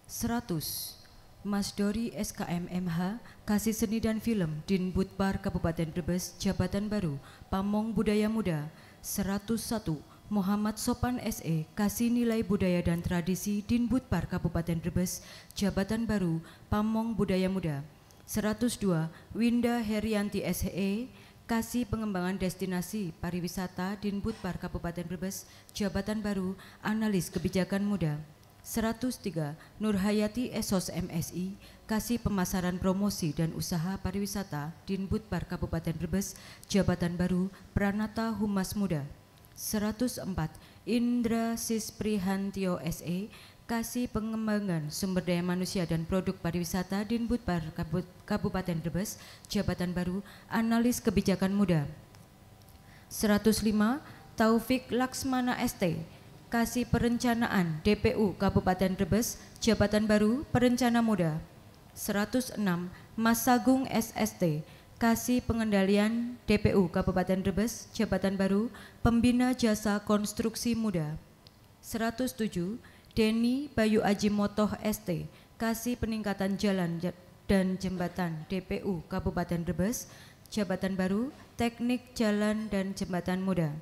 100. Mas Dori SKM MH, Kasih Seni dan Film, Dinbudpar Kabupaten Brebes, Jabatan Baru, Pamong Budaya Muda. 101. Muhammad Sopan SE, Kasih Nilai Budaya dan Tradisi, Dinbudpar Kabupaten Brebes, Jabatan Baru, Pamong Budaya Muda. 102. Winda Herianti SE, Kasih Pengembangan Destinasi Pariwisata, Dinbudpar Kabupaten Brebes, Jabatan Baru, Analis Kebijakan Muda. 103. Nurhayati Esos MSI, Kasih Pemasaran Promosi dan Usaha Pariwisata, Dinbudpar Kabupaten Brebes, Jabatan Baru, Pranata Humas Muda. 104. Indra Sisprihantio SE, Kasih Pengembangan Sumber Daya Manusia dan Produk Pariwisata, Dinbudpar Kabupaten Brebes, Jabatan Baru, Analis Kebijakan Muda. 105. Taufik Laksmana ST, Kasih Perencanaan DPU Kabupaten Brebes, Jabatan Baru, Perencana Muda. 106. Mas Sagung SST, Kasih Pengendalian DPU Kabupaten Brebes, Jabatan Baru, Pembina Jasa Konstruksi Muda. 107. Deni Bayu Aji Motoh ST, Kasih Peningkatan Jalan dan Jembatan DPU Kabupaten Brebes, Jabatan Baru, Teknik Jalan dan Jembatan Muda.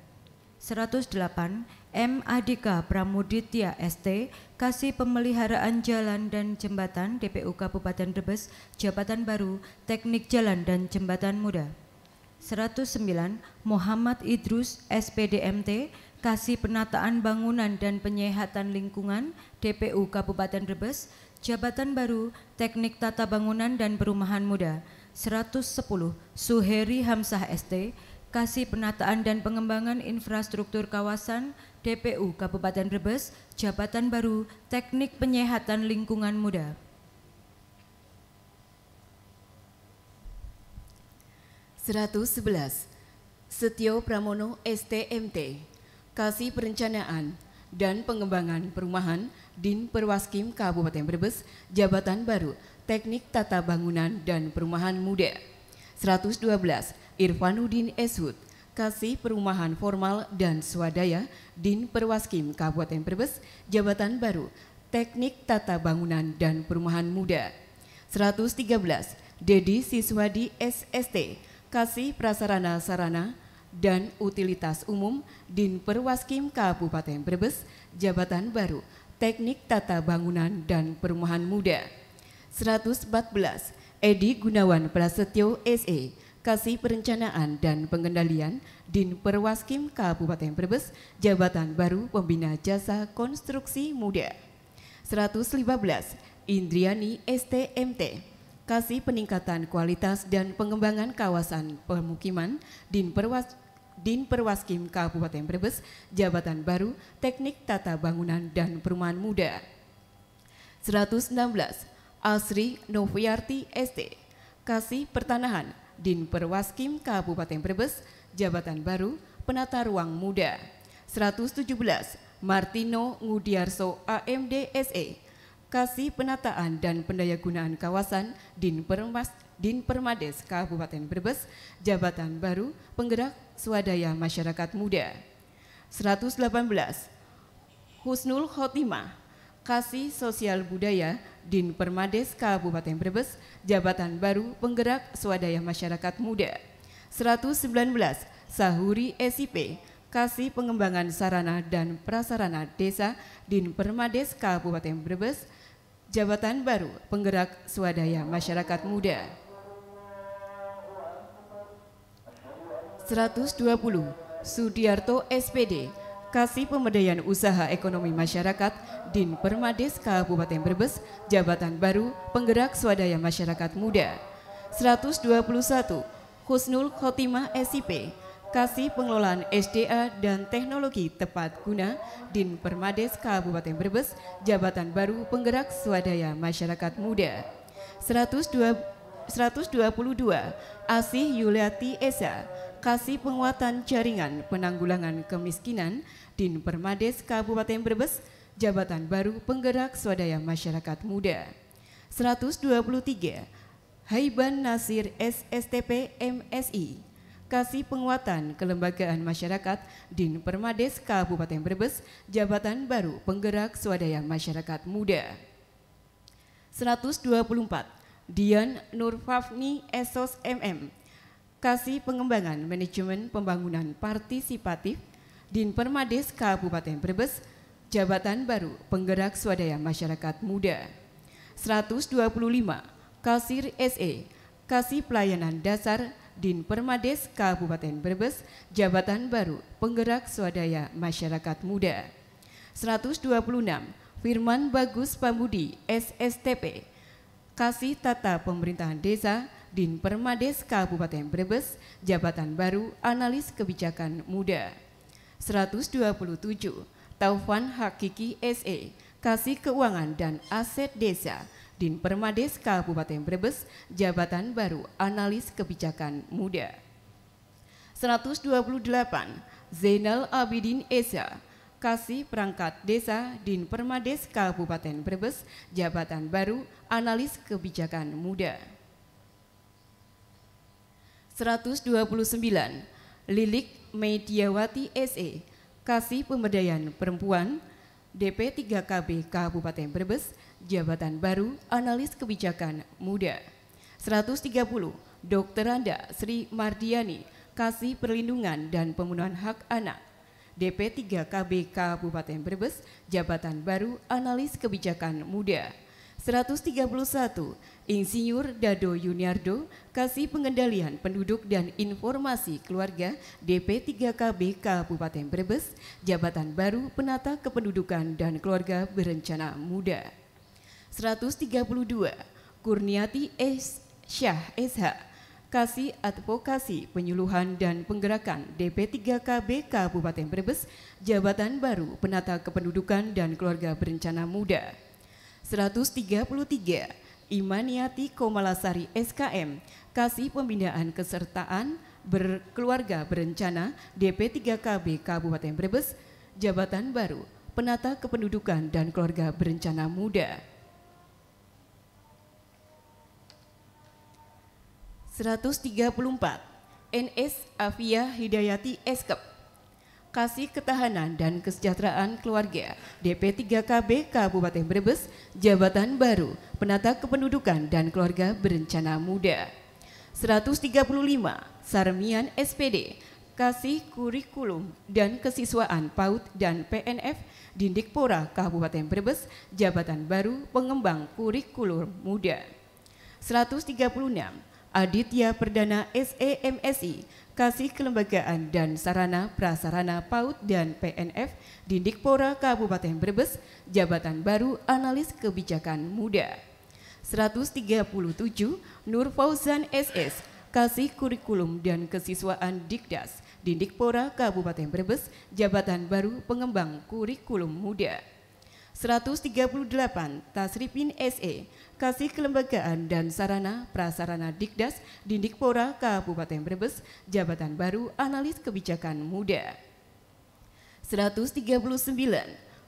108. M. Adika Pramuditya ST, Kasih Pemeliharaan Jalan dan Jembatan DPU Kabupaten Brebes, Jabatan Baru, Teknik Jalan dan Jembatan Muda. 109. Muhammad Idrus SPDMT, Kasih Penataan Bangunan dan Penyehatan Lingkungan DPU Kabupaten Brebes, Jabatan Baru, Teknik Tata Bangunan dan Perumahan Muda. 110. Suheri Hamzah ST, Kasih Penataan dan Pengembangan Infrastruktur Kawasan DPU Kabupaten Brebes, Jabatan Baru, Teknik Penyehatan Lingkungan Muda.
111. Setio Pramono STMT, Kasih Perencanaan dan Pengembangan Perumahan Dinperwaskim Kabupaten Brebes, Jabatan Baru, Teknik Tata Bangunan dan Perumahan Muda. 112. Irfanuddin Eshud, Kasih Perumahan Formal dan Swadaya Dinperwaskim Kabupaten Brebes, Jabatan Baru, Teknik Tata Bangunan dan Perumahan Muda. 113. Dedi Siswadi SST, Kasih Prasarana Sarana dan Utilitas Umum Dinperwaskim Kabupaten Brebes, Jabatan Baru, Teknik Tata Bangunan dan Perumahan Muda. 114. Edi Gunawan Prasetyo SE, Kasih Perencanaan dan Pengendalian Dinperwaskim Kabupaten Brebes, Jabatan Baru, Pembina Jasa Konstruksi Muda. 115. Indriani STMT, Kasih Peningkatan Kualitas dan Pengembangan Kawasan Pemukiman Dinperwaskim Kabupaten Brebes, Jabatan Baru, Teknik Tata Bangunan dan Perumahan Muda. 116. Asri Noviarti ST, Kasih Pertanahan Dinperwaskim Kabupaten Brebes, Jabatan Baru, Penata Ruang Muda. 117. Martino Ngudiarso AMD SE, Kasih Penataan dan Pendayagunaan Kawasan Dinpermades Kabupaten Brebes, Jabatan Baru, Penggerak Swadaya Masyarakat Muda. 118. Husnul Khotimah, Kasih Sosial Budaya Dinpermades Kabupaten Brebes, Jabatan Baru, Penggerak Swadaya Masyarakat Muda. 119. Sahuri SIP, Kasih Pengembangan Sarana dan Prasarana Desa Dinpermades Kabupaten Brebes, Jabatan Baru, Penggerak Swadaya Masyarakat Muda. 120. Sudiarto SPD, Kasih Pemberdayaan Usaha Ekonomi Masyarakat Dinpermades Kabupaten Brebes, Jabatan Baru, Penggerak Swadaya Masyarakat Muda. 121. Husnul Khotimah SIP, Kasih Pengelolaan SDA dan Teknologi Tepat Guna Dinpermades Kabupaten Brebes, Jabatan Baru, Penggerak Swadaya Masyarakat Muda. 122. Asih Yuliati Esa, Kasih Penguatan Jaringan Penanggulangan Kemiskinan Dinpermades Kabupaten Brebes, Jabatan Baru, Penggerak Swadaya Masyarakat Muda. 123. Haiban Nasir SSTP MSI, Kasih Penguatan Kelembagaan Masyarakat Din Permades Kabupaten Brebes, jabatan baru penggerak swadaya masyarakat muda. 124, Dian Nurfafni Esos MM, Kasih Pengembangan Manajemen Pembangunan Partisipatif Din Permades Kabupaten Brebes, jabatan baru penggerak swadaya masyarakat muda. 125, Kasir SE, Kasih Pelayanan Dasar Din Permades Kabupaten Brebes, jabatan baru penggerak swadaya masyarakat muda. 126, Firman Bagus Pambudi SSTP, Kasih Tata Pemerintahan Desa Din Permades Kabupaten Brebes, jabatan baru Analis Kebijakan Muda. 127, Taufan Hakiki SE, Kasih Keuangan dan Aset Desa Din Permades Kabupaten Brebes, jabatan baru Analis Kebijakan Muda. 128, Zainal Abidin Esa, Kasih Perangkat Desa Din Permades Kabupaten Brebes, jabatan baru Analis Kebijakan Muda. 129, Lilik Mediawati SE, Kasih Pemberdayaan Perempuan DP 3KB Kabupaten Brebes, jabatan baru Analis Kebijakan Muda. 130, Dr. Anda Sri Mardiani, Kasih Perlindungan dan Pemenuhan Hak Anak DP 3KB Kabupaten Brebes, jabatan baru Analis Kebijakan Muda. 131, Insinyur Dado Yuniardo, Kasih Pengendalian Penduduk dan Informasi Keluarga DP 3KB Kabupaten Brebes, jabatan baru Penata Kependudukan dan Keluarga Berencana Muda. 132, Kurniati Syah SH, Kasih Advokasi Penyuluhan dan Penggerakan DP 3KB Kabupaten Brebes, jabatan baru Penata Kependudukan dan Keluarga Berencana Muda. 133, Imaniati Komalasari SKM, Kasih Pembinaan Kesertaan Berkeluarga Berencana DP 3KB Kabupaten Brebes, jabatan baru Penata Kependudukan dan Keluarga Berencana Muda. 134, NS Afia Hidayati Eskep, Kasih Ketahanan dan Kesejahteraan Keluarga DP 3KB Kabupaten Brebes, jabatan baru Penata Kependudukan dan Keluarga Berencana Muda. 135, Sarmian SPD, Kasih Kurikulum dan Kesiswaan PAUD dan PNF Dindikpora Kabupaten Brebes, jabatan baru Pengembang Kurikulum Muda. 136, Aditya Perdana SEMSI, Kasih Kelembagaan dan Sarana Prasarana PAUD dan PNF Dindikpora Kabupaten Brebes, jabatan baru Analis Kebijakan Muda. 137, Nur Fauzan SS, Kasih Kurikulum dan Kesiswaan Dikdas Dindikpora Kabupaten Brebes, jabatan baru Pengembang Kurikulum Muda. 138, Tasripin SE, Kasih Kelembagaan dan Sarana Prasarana Dikdas Dindikpora Kabupaten Brebes, jabatan baru Analis Kebijakan Muda. 139,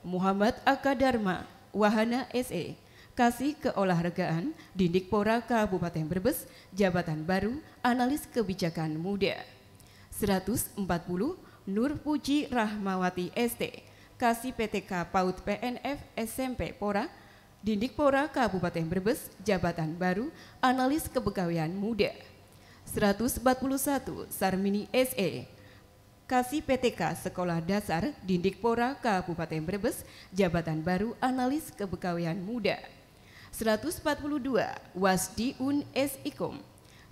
Muhammad Akadarma Wahana SE, Kasih Keolahragaan Dindikpora Kabupaten Brebes, jabatan baru Analis Kebijakan Muda. 140, Nur Puji Rahmawati ST, Kasih PTK PAUD PNF SMP Pora Dindikpora Kabupaten Brebes, jabatan baru Analis Kepegawaian Muda. 141, Sarmini SE, Kasih PTK Sekolah Dasar Dindikpora Kabupaten Brebes, jabatan baru Analis Kepegawaian Muda. 142, Wasdiun S. Ikom,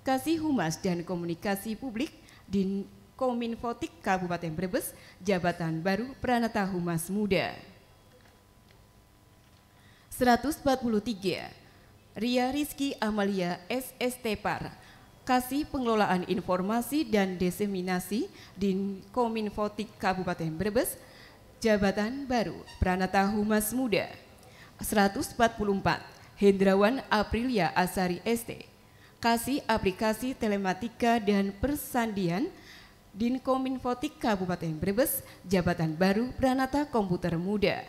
Kasih Humas dan Komunikasi Publik di Kominfotik Kabupaten Brebes, jabatan baru Pranata Humas Muda. 143, Ria Rizky Amalia SST Par, Kasih Pengelolaan Informasi dan Diseminasi di Kominfotik Kabupaten Brebes, jabatan baru Pranata Humas Muda. 144, Hendrawan Aprilia Asari ST, Kasih Aplikasi Telematika dan Persandian Dinkominfotik Kabupaten Brebes, jabatan baru Pranata Komputer Muda.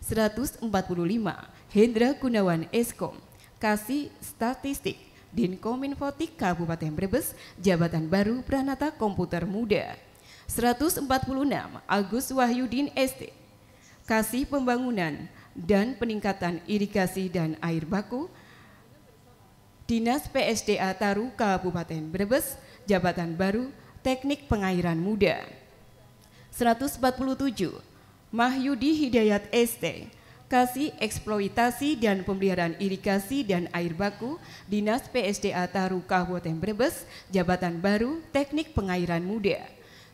145, Hendra Gunawan Eskom, Kasih Statistik Dinkominfotik Kabupaten Brebes, jabatan baru Pranata Komputer Muda. 146 Agus Wahyudin ST, Kasih Pembangunan dan Peningkatan Irigasi dan Air Baku, Dinas PSDA Taru Kabupaten Brebes, jabatan baru Teknik Pengairan Muda. 147 Mahyudi Hidayat ST, Kasih Eksploitasi dan Pemeliharaan Irigasi dan Air Baku, Dinas PSDA Taru Kabupaten Brebes, jabatan baru Teknik Pengairan Muda.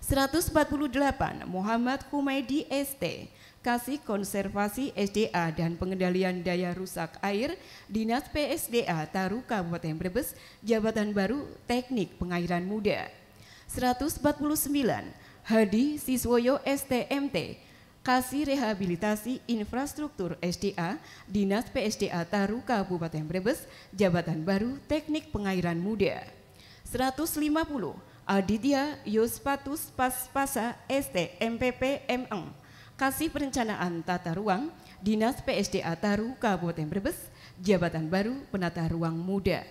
148 Muhammad Humaydi ST, Kasih Konservasi SDA dan Pengendalian Daya Rusak Air, Dinas PSDA Taru Kabupaten Brebes, jabatan baru Teknik Pengairan Muda. 149 Hadi Siswoyo STMT, Kasih Rehabilitasi Infrastruktur SDA, Dinas PSDA Taru Kabupaten Brebes, jabatan baru Teknik Pengairan Muda. 150 Aditya Yuspatus Paspasa ST MPP MM, Kasih Perencanaan Tata Ruang, Dinas PSDA Taru Kabupaten Brebes, jabatan baru Penata Ruang Muda.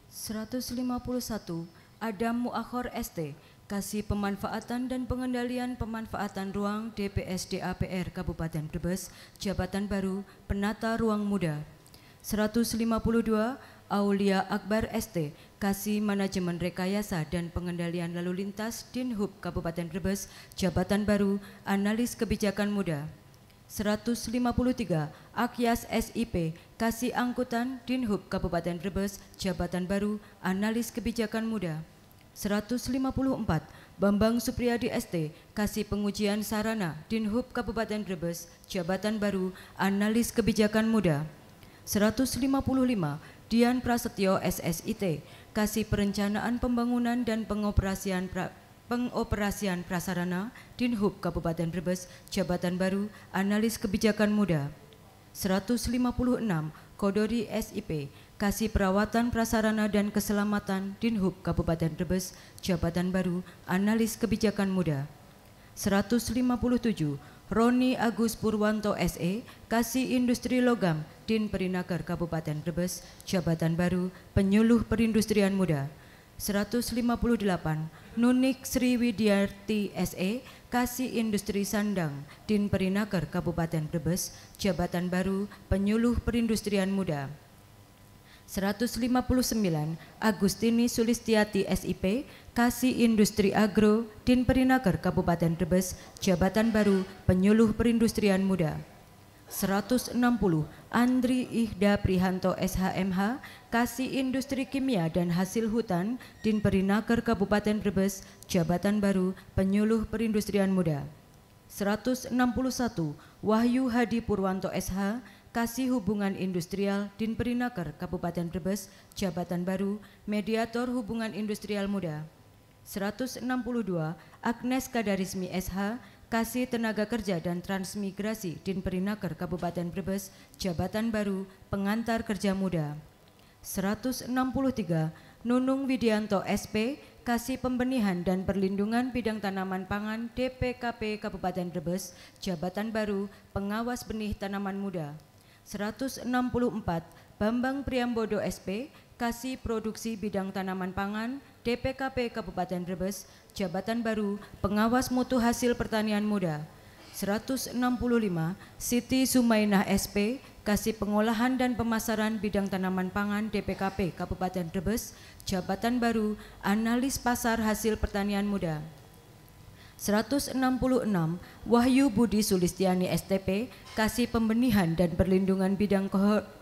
151 Adam Muakhor ST, Kasih Pemanfaatan dan Pengendalian Pemanfaatan Ruang DPSDA PR Kabupaten Brebes, jabatan baru Penata Ruang Muda. 152 Aulia Akbar ST, Kasih Manajemen Rekayasa dan Pengendalian Lalu Lintas Dinhub Kabupaten Brebes, jabatan baru Analis Kebijakan Muda. 153 Akyas SIP, Kasih Angkutan Dinhub Kabupaten Brebes, jabatan baru Analis Kebijakan Muda. 154 Bambang Supriyadi ST, Kasih Pengujian Sarana Dinhub Kabupaten Brebes, jabatan baru Analis Kebijakan Muda. 155 Dian Prasetyo SSIT, Kasih Perencanaan Pembangunan dan Pengoperasian Prasarana Dinhub Kabupaten Brebes, jabatan baru Analis Kebijakan Muda. 156 Kodori SIP, Kasih Perawatan Prasarana dan Keselamatan Dinhub Kabupaten Brebes, jabatan baru Analis Kebijakan Muda. 157 Roni Agus Purwanto SE, Kasih Industri Logam Din Perinaker Kabupaten Brebes, jabatan baru Penyuluh Perindustrian Muda. 158 Nunik Sri Widyarti SE, Kasih Industri Sandang Din Perinaker Kabupaten Brebes, jabatan baru Penyuluh Perindustrian Muda. 159 Agustini Sulistiati SIP, Kasih Industri Agro Din Perinaker Kabupaten Brebes, jabatan baru Penyuluh Perindustrian Muda. 160 Andri Ihda Prihanto SHMH, Kasih Industri Kimia dan Hasil Hutan Din Perinaker Kabupaten Brebes, jabatan baru Penyuluh Perindustrian Muda. 161 Wahyu Hadi Purwanto SH, Kasih Hubungan Industrial Din Perinaker Kabupaten Brebes, jabatan baru Mediator Hubungan Industrial Muda. 162 Agnes Kadarismi SH, Kasih Tenaga Kerja dan Transmigrasi Din Perinaker Kabupaten Brebes, jabatan baru Pengantar Kerja Muda. 163 Nunung Widianto SP, Kasih Pembenihan dan Perlindungan Bidang Tanaman Pangan DPKP Kabupaten Brebes, jabatan baru Pengawas Benih Tanaman Muda. 164 Bambang Priambodo SP, Kasih Produksi Bidang Tanaman Pangan DPKP Kabupaten Brebes, jabatan baru Pengawas Mutu Hasil Pertanian Muda. 165 Siti Sumainah SP, Kasih Pengolahan dan Pemasaran Bidang Tanaman Pangan DPKP Kabupaten Brebes, jabatan baru Analis Pasar Hasil Pertanian Muda. 166 Wahyu Budi Sulistiani STP, Kasih Pembenihan dan Perlindungan Bidang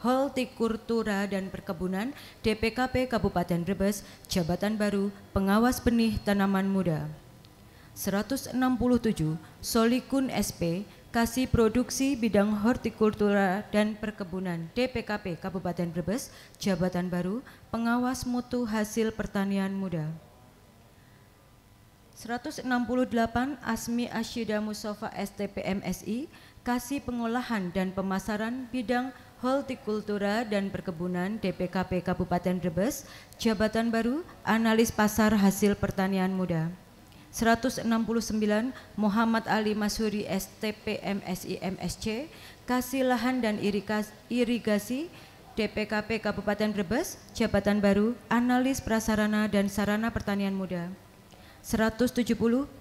Hortikultura dan Perkebunan DPKP Kabupaten Brebes, jabatan baru Pengawas Benih Tanaman Muda. 167 Solikun SP, Kasih Produksi Bidang Hortikultura dan Perkebunan DPKP Kabupaten Brebes, jabatan baru Pengawas Mutu Hasil Pertanian Muda. 168 Asmi Asyida Mustafa STP MSI, Kasih Pengolahan dan Pemasaran Bidang Hortikultura dan Perkebunan DPKP Kabupaten Brebes, jabatan baru Analis Pasar Hasil Pertanian Muda. 169 Muhammad Ali Masuri STP MSI MSC, Kasih Lahan dan Irigasi DPKP Kabupaten Brebes, jabatan baru Analis Prasarana dan Sarana Pertanian Muda. 170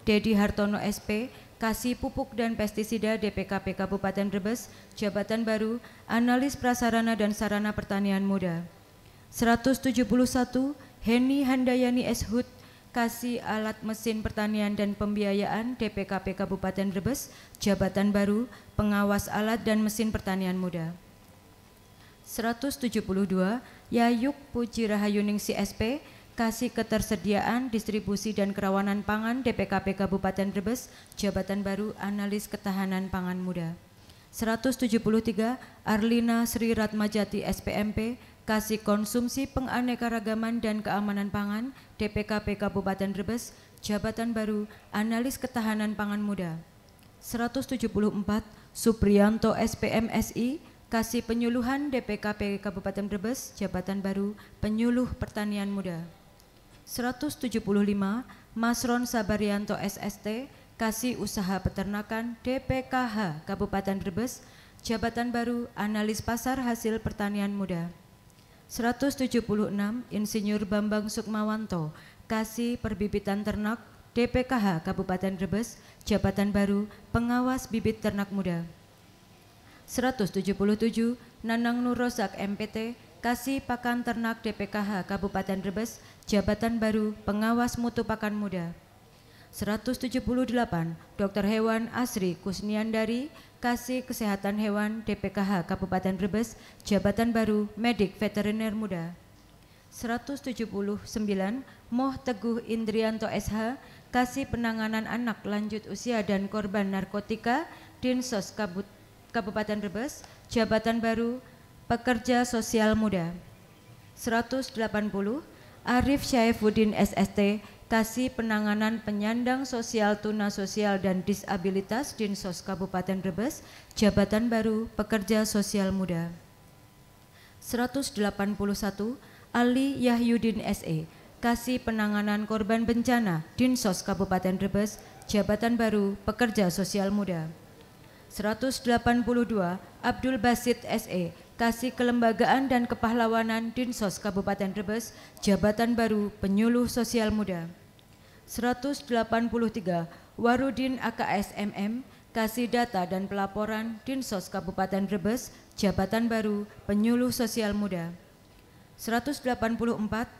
Dedi Hartono SP, Kasih Pupuk dan Pestisida DPKP Kabupaten Brebes, jabatan baru Analis Prasarana dan Sarana Pertanian Muda. 171 Heni Handayani Eshut, Kasih Alat Mesin Pertanian dan Pembiayaan DPKP Kabupaten Brebes, jabatan baru Pengawas Alat dan Mesin Pertanian Muda. 172 Yayuk Puji Rahayuningsi SP, Kasih Ketersediaan, Distribusi dan Kerawanan Pangan DPKP Kabupaten Brebes, jabatan baru Analis Ketahanan Pangan Muda. 173 Arlina Sri Ratmajati SPMP, Kasih Konsumsi Penganekaragaman dan Keamanan Pangan DPKP Kabupaten Brebes, jabatan baru Analis Ketahanan Pangan Muda. 174 Supriyanto SPMSI, Kasih Penyuluhan DPKP Kabupaten Brebes, jabatan baru Penyuluh Pertanian Muda. 175 Masron Sabarianto SST, Kasih Usaha Peternakan DPKH Kabupaten Brebes, jabatan baru Analis Pasar Hasil Pertanian Muda. 176 Insinyur Bambang Sukmawanto, Kasih Perbibitan Ternak DPKH Kabupaten Brebes, jabatan baru Pengawas Bibit Ternak Muda. 177 Nanang Nur Rozak MPT, Kasih Pakan Ternak DPKH Kabupaten Brebes, jabatan baru Pengawas Mutu Pakan Muda. 178 Dr. Hewan Asri Kusniandari, Kasih Kesehatan Hewan DPKH Kabupaten Brebes, jabatan baru Medik Veteriner Muda. 179 Moh Teguh Indrianto SH, Kasih Penanganan Anak Lanjut Usia dan Korban Narkotika Dinsos Kabupaten Brebes, jabatan baru Pekerja Sosial Muda. 180 Arif Syaifuddin SST, Kasih Penanganan Penyandang Sosial Tuna Sosial dan Disabilitas Dinsos Kabupaten Brebes, jabatan baru Pekerja Sosial Muda. 181 Ali Yahyudin SE, Kasih Penanganan Korban Bencana Dinsos Kabupaten Brebes, jabatan baru Pekerja Sosial Muda. 182 Abdul Basit SE, Kasih Kelembagaan dan Kepahlawanan Dinsos Kabupaten Brebes, jabatan baru Penyuluh Sosial Muda. 183 Warudin AKS MM, Kasih Data dan Pelaporan Dinsos Kabupaten Brebes, jabatan baru Penyuluh Sosial Muda. 184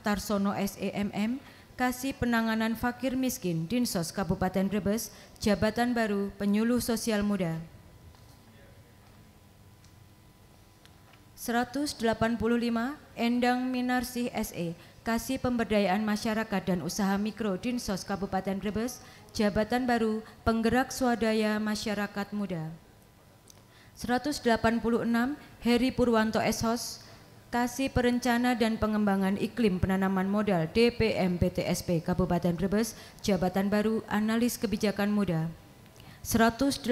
Tarsono SEMM, Kasih Penanganan Fakir Miskin Dinsos Kabupaten Brebes, jabatan baru Penyuluh Sosial Muda. 185 Endang Minarsih SE, Kasih Pemberdayaan Masyarakat dan Usaha Mikro Dinsos Kabupaten Brebes, jabatan baru Penggerak Swadaya Masyarakat Muda. 186 Heri Purwanto Eshos, Kasih Perencana dan Pengembangan Iklim Penanaman Modal DPM PTSP Kabupaten Brebes, jabatan baru Analis Kebijakan Muda. 187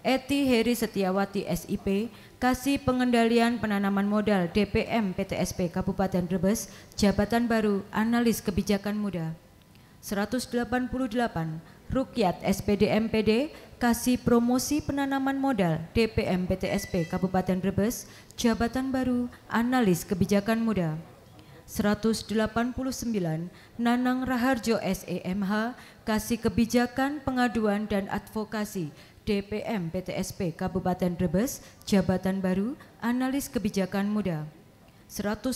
Eti Heri Setiawati SIP, Kasih Pengendalian Penanaman Modal DPM PTSP Kabupaten Brebes, jabatan baru Analis Kebijakan Muda. 188 Rukyat SPDMPD, Kasih Promosi Penanaman Modal DPM PTSP Kabupaten Brebes, jabatan baru Analis Kebijakan Muda. 189 Nanang Raharjo SEMH, Kasih Kebijakan Pengaduan dan Advokasi DPM PTSP Kabupaten Brebes, jabatan baru Analis Kebijakan Muda. 190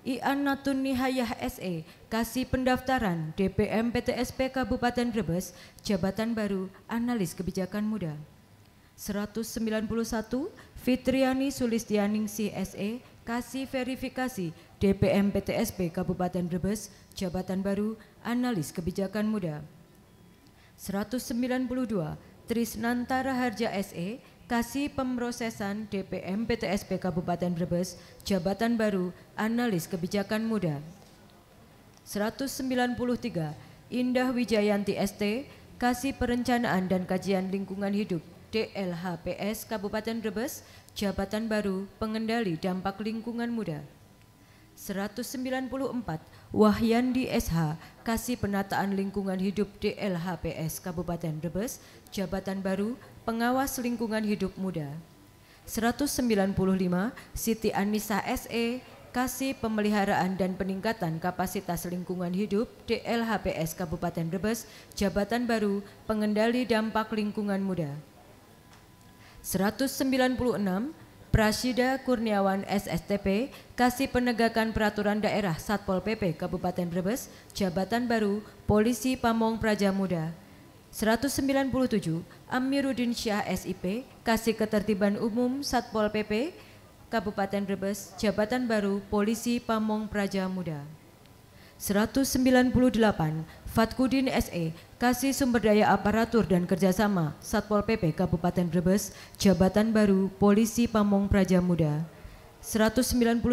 Ian Natun Nihayah SE, Kasih Pendaftaran DPM PTSP Kabupaten Brebes, jabatan baru Analis Kebijakan Muda. 191 Fitriani Sulistianingsih SE, Kasih Verifikasi DPM PTSP Kabupaten Brebes, jabatan baru Analis Kebijakan Muda. 192 Trisnanta Raharja SE, Kasih Pemrosesan DPM PTSP Kabupaten Brebes, jabatan baru Analis Kebijakan Muda. 193 Indah Wijayanti ST, Kasih Perencanaan dan Kajian Lingkungan Hidup DLHPS Kabupaten Brebes, jabatan baru Pengendali Dampak Lingkungan Muda. 194 Wahyandi SH, Kasih Penataan Lingkungan Hidup DLHPS Kabupaten Brebes, jabatan baru Pengawas Lingkungan Hidup Muda. 195 Siti Anissa SE, Kasih Pemeliharaan dan Peningkatan Kapasitas Lingkungan Hidup DLHPS Kabupaten Brebes, Jabatan Baru Pengendali Dampak Lingkungan Muda. 196 Prasida Kurniawan SSTP, Kasih Penegakan Peraturan Daerah Satpol PP Kabupaten Brebes, Jabatan Baru Polisi Pamong Praja Muda. 197 Amiruddin Syah SIP, Kasih Ketertiban Umum Satpol PP Kabupaten Brebes, Jabatan Baru Polisi Pamong Praja Muda. 198 Fatkudin SE, Kasih Sumber Daya Aparatur dan Kerjasama Satpol PP Kabupaten Brebes, Jabatan Baru Polisi Pamong Praja Muda. 199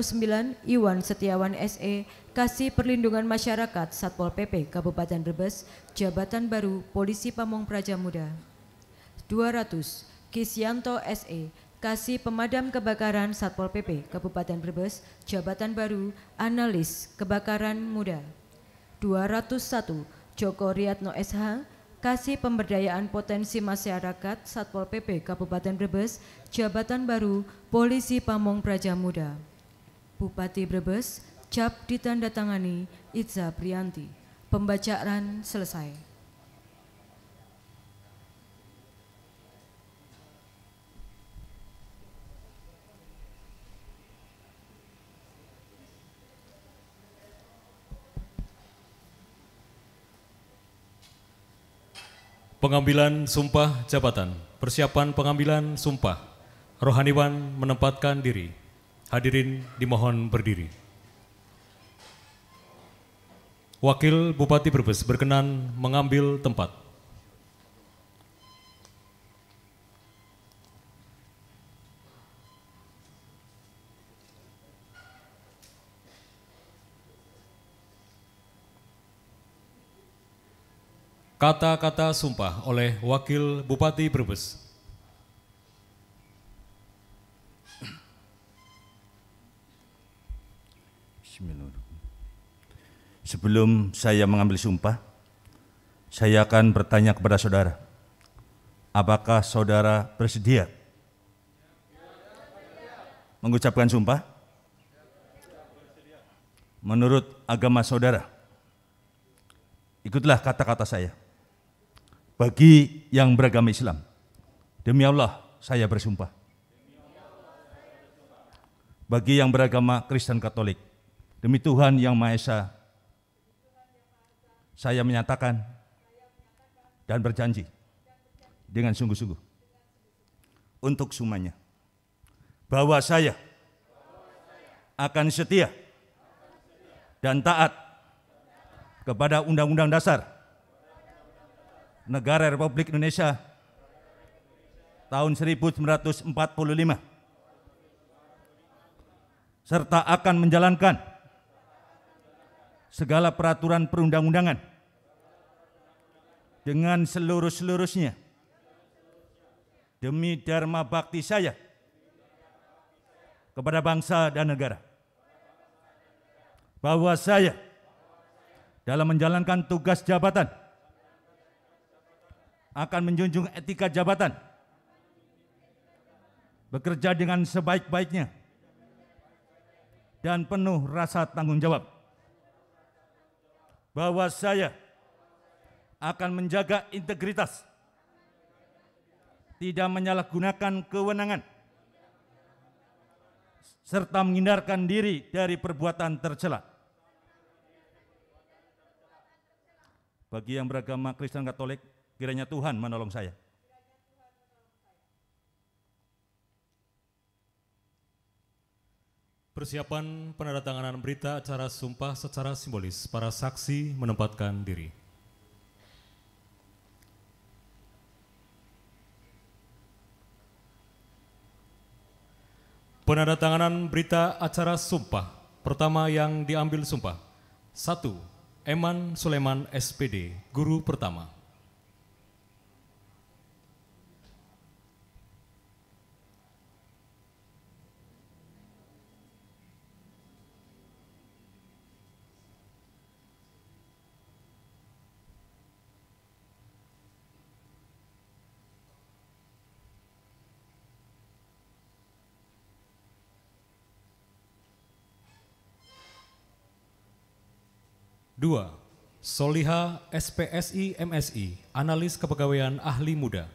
Iwan Setiawan SE, Kasih Perlindungan Masyarakat Satpol PP Kabupaten Brebes, Jabatan Baru Polisi Pamong Praja Muda. 200 Kisyanto SE, Kasih Pemadam Kebakaran Satpol PP Kabupaten Brebes, Jabatan Baru Analis Kebakaran Muda. 201 Joko Riyatno SH, Kasih Pemberdayaan Potensi Masyarakat Satpol PP Kabupaten Brebes, Jabatan Baru Polisi Pamong Praja Muda. Bupati Brebes, cap ditandatangani Itza Priyanti. Pembacaan selesai.
Pengambilan sumpah jabatan. Persiapan pengambilan sumpah. Rohaniwan menempatkan diri. Hadirin dimohon berdiri. Wakil Bupati Brebes berkenan mengambil tempat. Kata-kata sumpah oleh Wakil Bupati Brebes.
Sebelum saya mengambil sumpah, saya akan bertanya kepada saudara, apakah saudara bersedia mengucapkan sumpah? Menurut agama saudara, ikutlah kata-kata saya. Bagi yang beragama Islam, demi Allah saya bersumpah. Bagi yang beragama Kristen Katolik, demi Tuhan Yang Maha Esa, saya menyatakan dan berjanji dengan sungguh-sungguh untuk semuanya bahwa saya akan setia dan taat kepada Undang-Undang Dasar Negara Republik Indonesia tahun 1945 serta akan menjalankan segala peraturan perundang-undangan dengan seluruh-seluruhnya demi dharma bakti saya kepada bangsa dan negara. Bahwa saya dalam menjalankan tugas jabatan akan menjunjung etika jabatan, bekerja dengan sebaik-baiknya dan penuh rasa tanggung jawab. Bahwa saya akan menjaga integritas, tidak menyalahgunakan kewenangan, serta menghindarkan diri dari perbuatan tercela. Bagi yang beragama Kristen Katolik, kiranya Tuhan menolong saya.
Persiapan penandatanganan berita acara sumpah secara simbolis. Para saksi menempatkan diri. Penandatanganan berita acara sumpah. Pertama yang diambil sumpah. 1. Eman Suleman SPD, Guru Pertama. 2. Soliha SPSI MSI, Analis Kepegawaian Ahli Muda.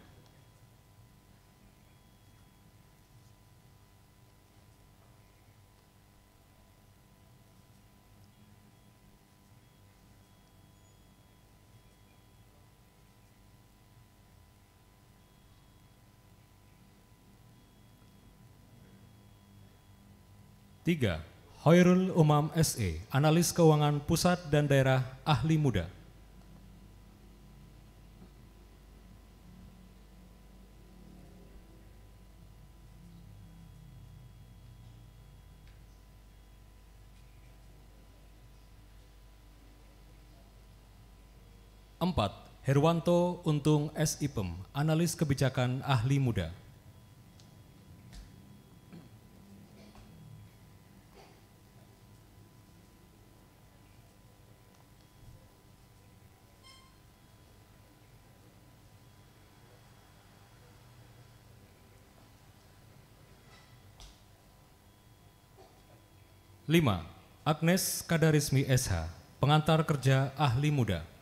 3. Hoirul Umam SE, Analis Keuangan Pusat dan Daerah Ahli Muda. 4. Herwanto Untung SIPEM, Analis Kebijakan Ahli Muda. 5. Agnes Kadarismi SH, Pengantar Kerja Ahli Muda. 5.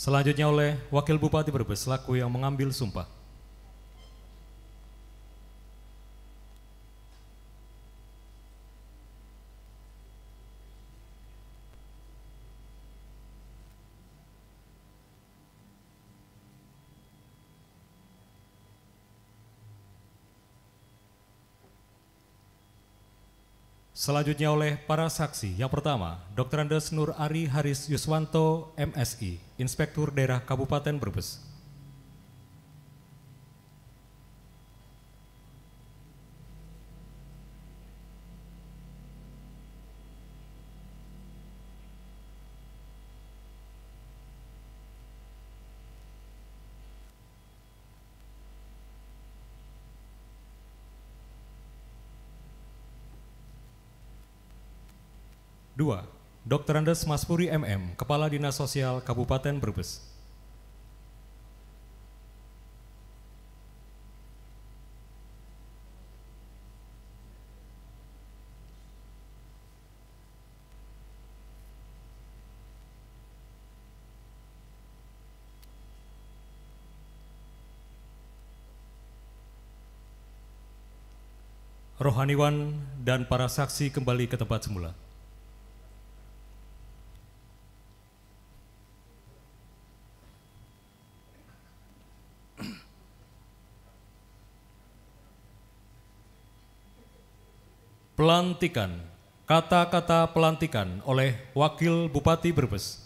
Selanjutnya oleh Wakil Bupati Brebes selaku yang mengambil sumpah. Selanjutnya oleh para saksi. Yang pertama, Dr. Andes Nur Ari Haris Yuswanto, MSI, Inspektur Daerah Kabupaten Brebes. Dua, Dr. Andes Maspuri MM, Kepala Dinas Sosial Kabupaten Brebes. Rohaniwan dan para saksi kembali ke tempat semula. Pelantikan, kata-kata pelantikan oleh Wakil Bupati Brebes.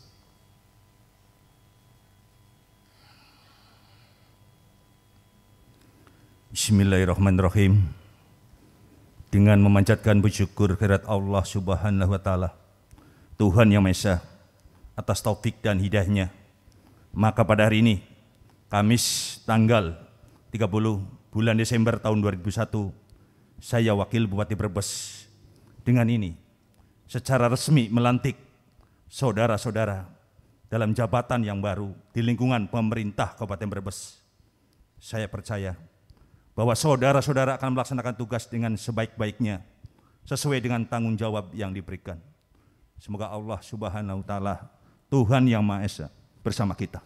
Bismillahirrahmanirrahim. Dengan memanjatkan bersyukur kehadirat Allah Subhanahu wa Ta'ala, Tuhan Yang Maha Esa, atas taufik dan hidayahnya, maka pada hari ini, Kamis tanggal 30 bulan Desember tahun 2001, saya Wakil Bupati Brebes dengan ini secara resmi melantik saudara-saudara dalam jabatan yang baru di lingkungan pemerintah Kabupaten Brebes. Saya percaya bahwa saudara-saudara akan melaksanakan tugas dengan sebaik-baiknya sesuai dengan tanggung jawab yang diberikan. Semoga Allah Subhanahu wa Ta'ala, Tuhan Yang Maha Esa, bersama kita.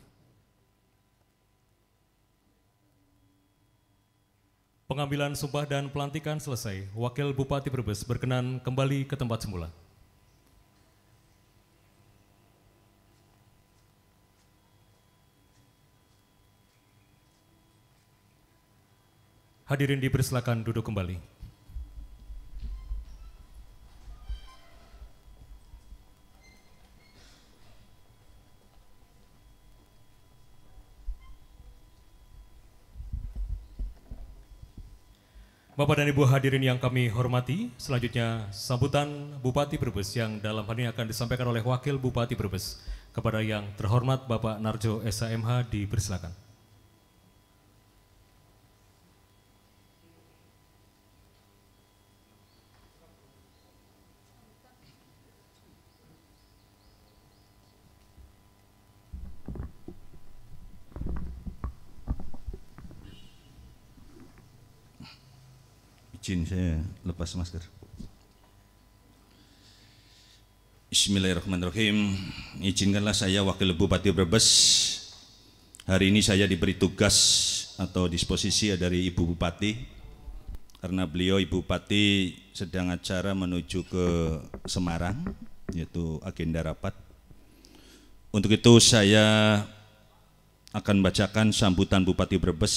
Pengambilan sumpah dan pelantikan selesai. Wakil Bupati Brebes berkenan kembali ke tempat semula. Hadirin dipersilakan duduk kembali. Bapak dan Ibu hadirin yang kami hormati, selanjutnya sambutan Bupati Brebes yang dalam hal ini akan disampaikan oleh Wakil Bupati Brebes. Kepada yang terhormat Bapak Narjo SHMH dipersilakan.
Izin saya lepas masker. Bismillahirrahmanirrahim. Izinkanlah saya Wakil Bupati Brebes. Hari ini saya diberi tugas atau disposisi dari Ibu Bupati, karena beliau Ibu Bupati sedang acara menuju ke Semarang, yaitu agenda rapat. Untuk itu saya akan bacakan sambutan Bupati Brebes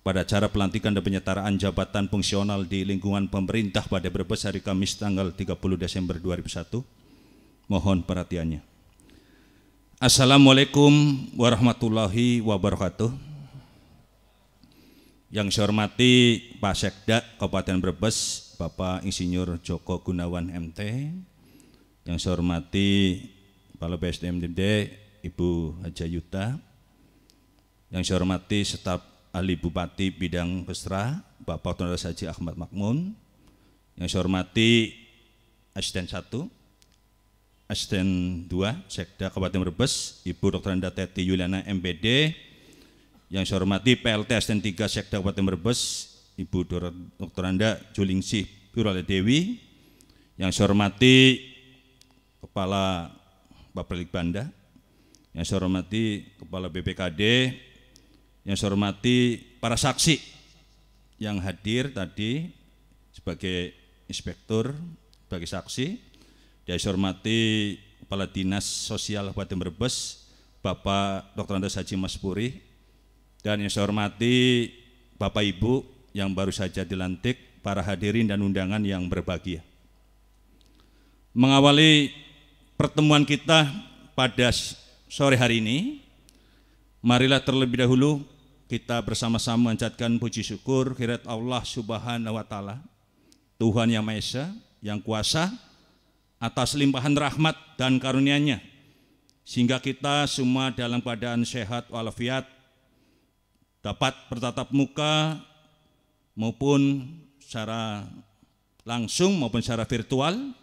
pada acara pelantikan dan penyetaraan jabatan fungsional di lingkungan pemerintah pada Brebes hari Kamis tanggal 30 Desember 2001. Mohon perhatiannya. Assalamualaikum warahmatullahi wabarakatuh. Yang saya hormati Pak Sekda Kabupaten Brebes, Bapak Insinyur Joko Gunawan MT. Yang saya hormati Kepala BSDMD Ibu Haja Yuta. Yang saya hormati staf Ahli Bupati Bidang Pesra, Bapak Dr. Haji Ahmad Makmun. Yang saya hormati Asisten 1, Asisten 2, Sekda Kabupaten Brebes, Ibu Dr. Anda Teti Yuliana MPD. Yang saya hormati PLT Asisten 3 Sekda Kabupaten Brebes, Ibu Dr. Anda Julingsih Purwala Dewi. Yang saya hormati Kepala Bappelik Banda. Yang saya hormati Kepala BPKD. Yang saya hormati para saksi yang hadir tadi sebagai inspektur, sebagai saksi. Yang saya hormati Kepala Dinas Sosial Kabupaten Brebes, Bapak Dr. Andes Haji Maspuri. Dan yang saya hormati Bapak Ibu yang baru saja dilantik, para hadirin dan undangan yang berbahagia. Mengawali pertemuan kita pada sore hari ini, marilah terlebih dahulu kita bersama-sama mengucapkan puji syukur kehadirat Allah Subhanahu wa Ta'ala, Tuhan yang Maha Esa, yang kuasa, atas limpahan rahmat dan karunia-Nya, sehingga kita semua dalam keadaan sehat walafiat dapat bertatap muka maupun secara langsung maupun secara virtual,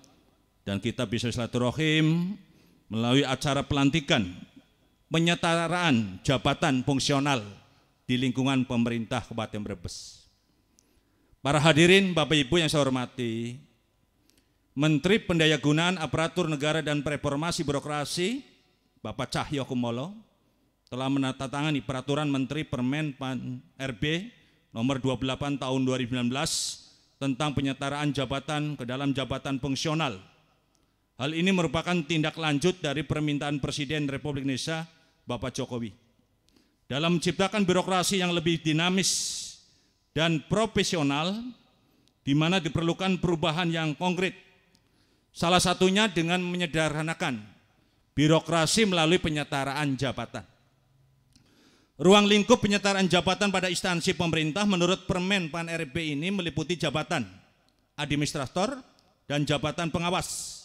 dan kita bisa silaturahim melalui acara pelantikan penyetaraan jabatan fungsional di lingkungan pemerintah Kabupaten Brebes. Para hadirin Bapak Ibu yang saya hormati, Menteri Pendayagunaan Aparatur Negara dan Reformasi Birokrasi Bapak Cahyokumolo telah menandatangani peraturan Menteri Permen-Pan RB nomor 28 tahun 2019 tentang penyetaraan jabatan ke dalam jabatan fungsional. Hal ini merupakan tindak lanjut dari permintaan Presiden Republik Indonesia Bapak Jokowi dalam menciptakan birokrasi yang lebih dinamis dan profesional, di mana diperlukan perubahan yang konkret. Salah satunya dengan menyederhanakan birokrasi melalui penyetaraan jabatan. Ruang lingkup penyetaraan jabatan pada instansi pemerintah menurut Permen Pan RB ini meliputi jabatan administrator dan jabatan pengawas.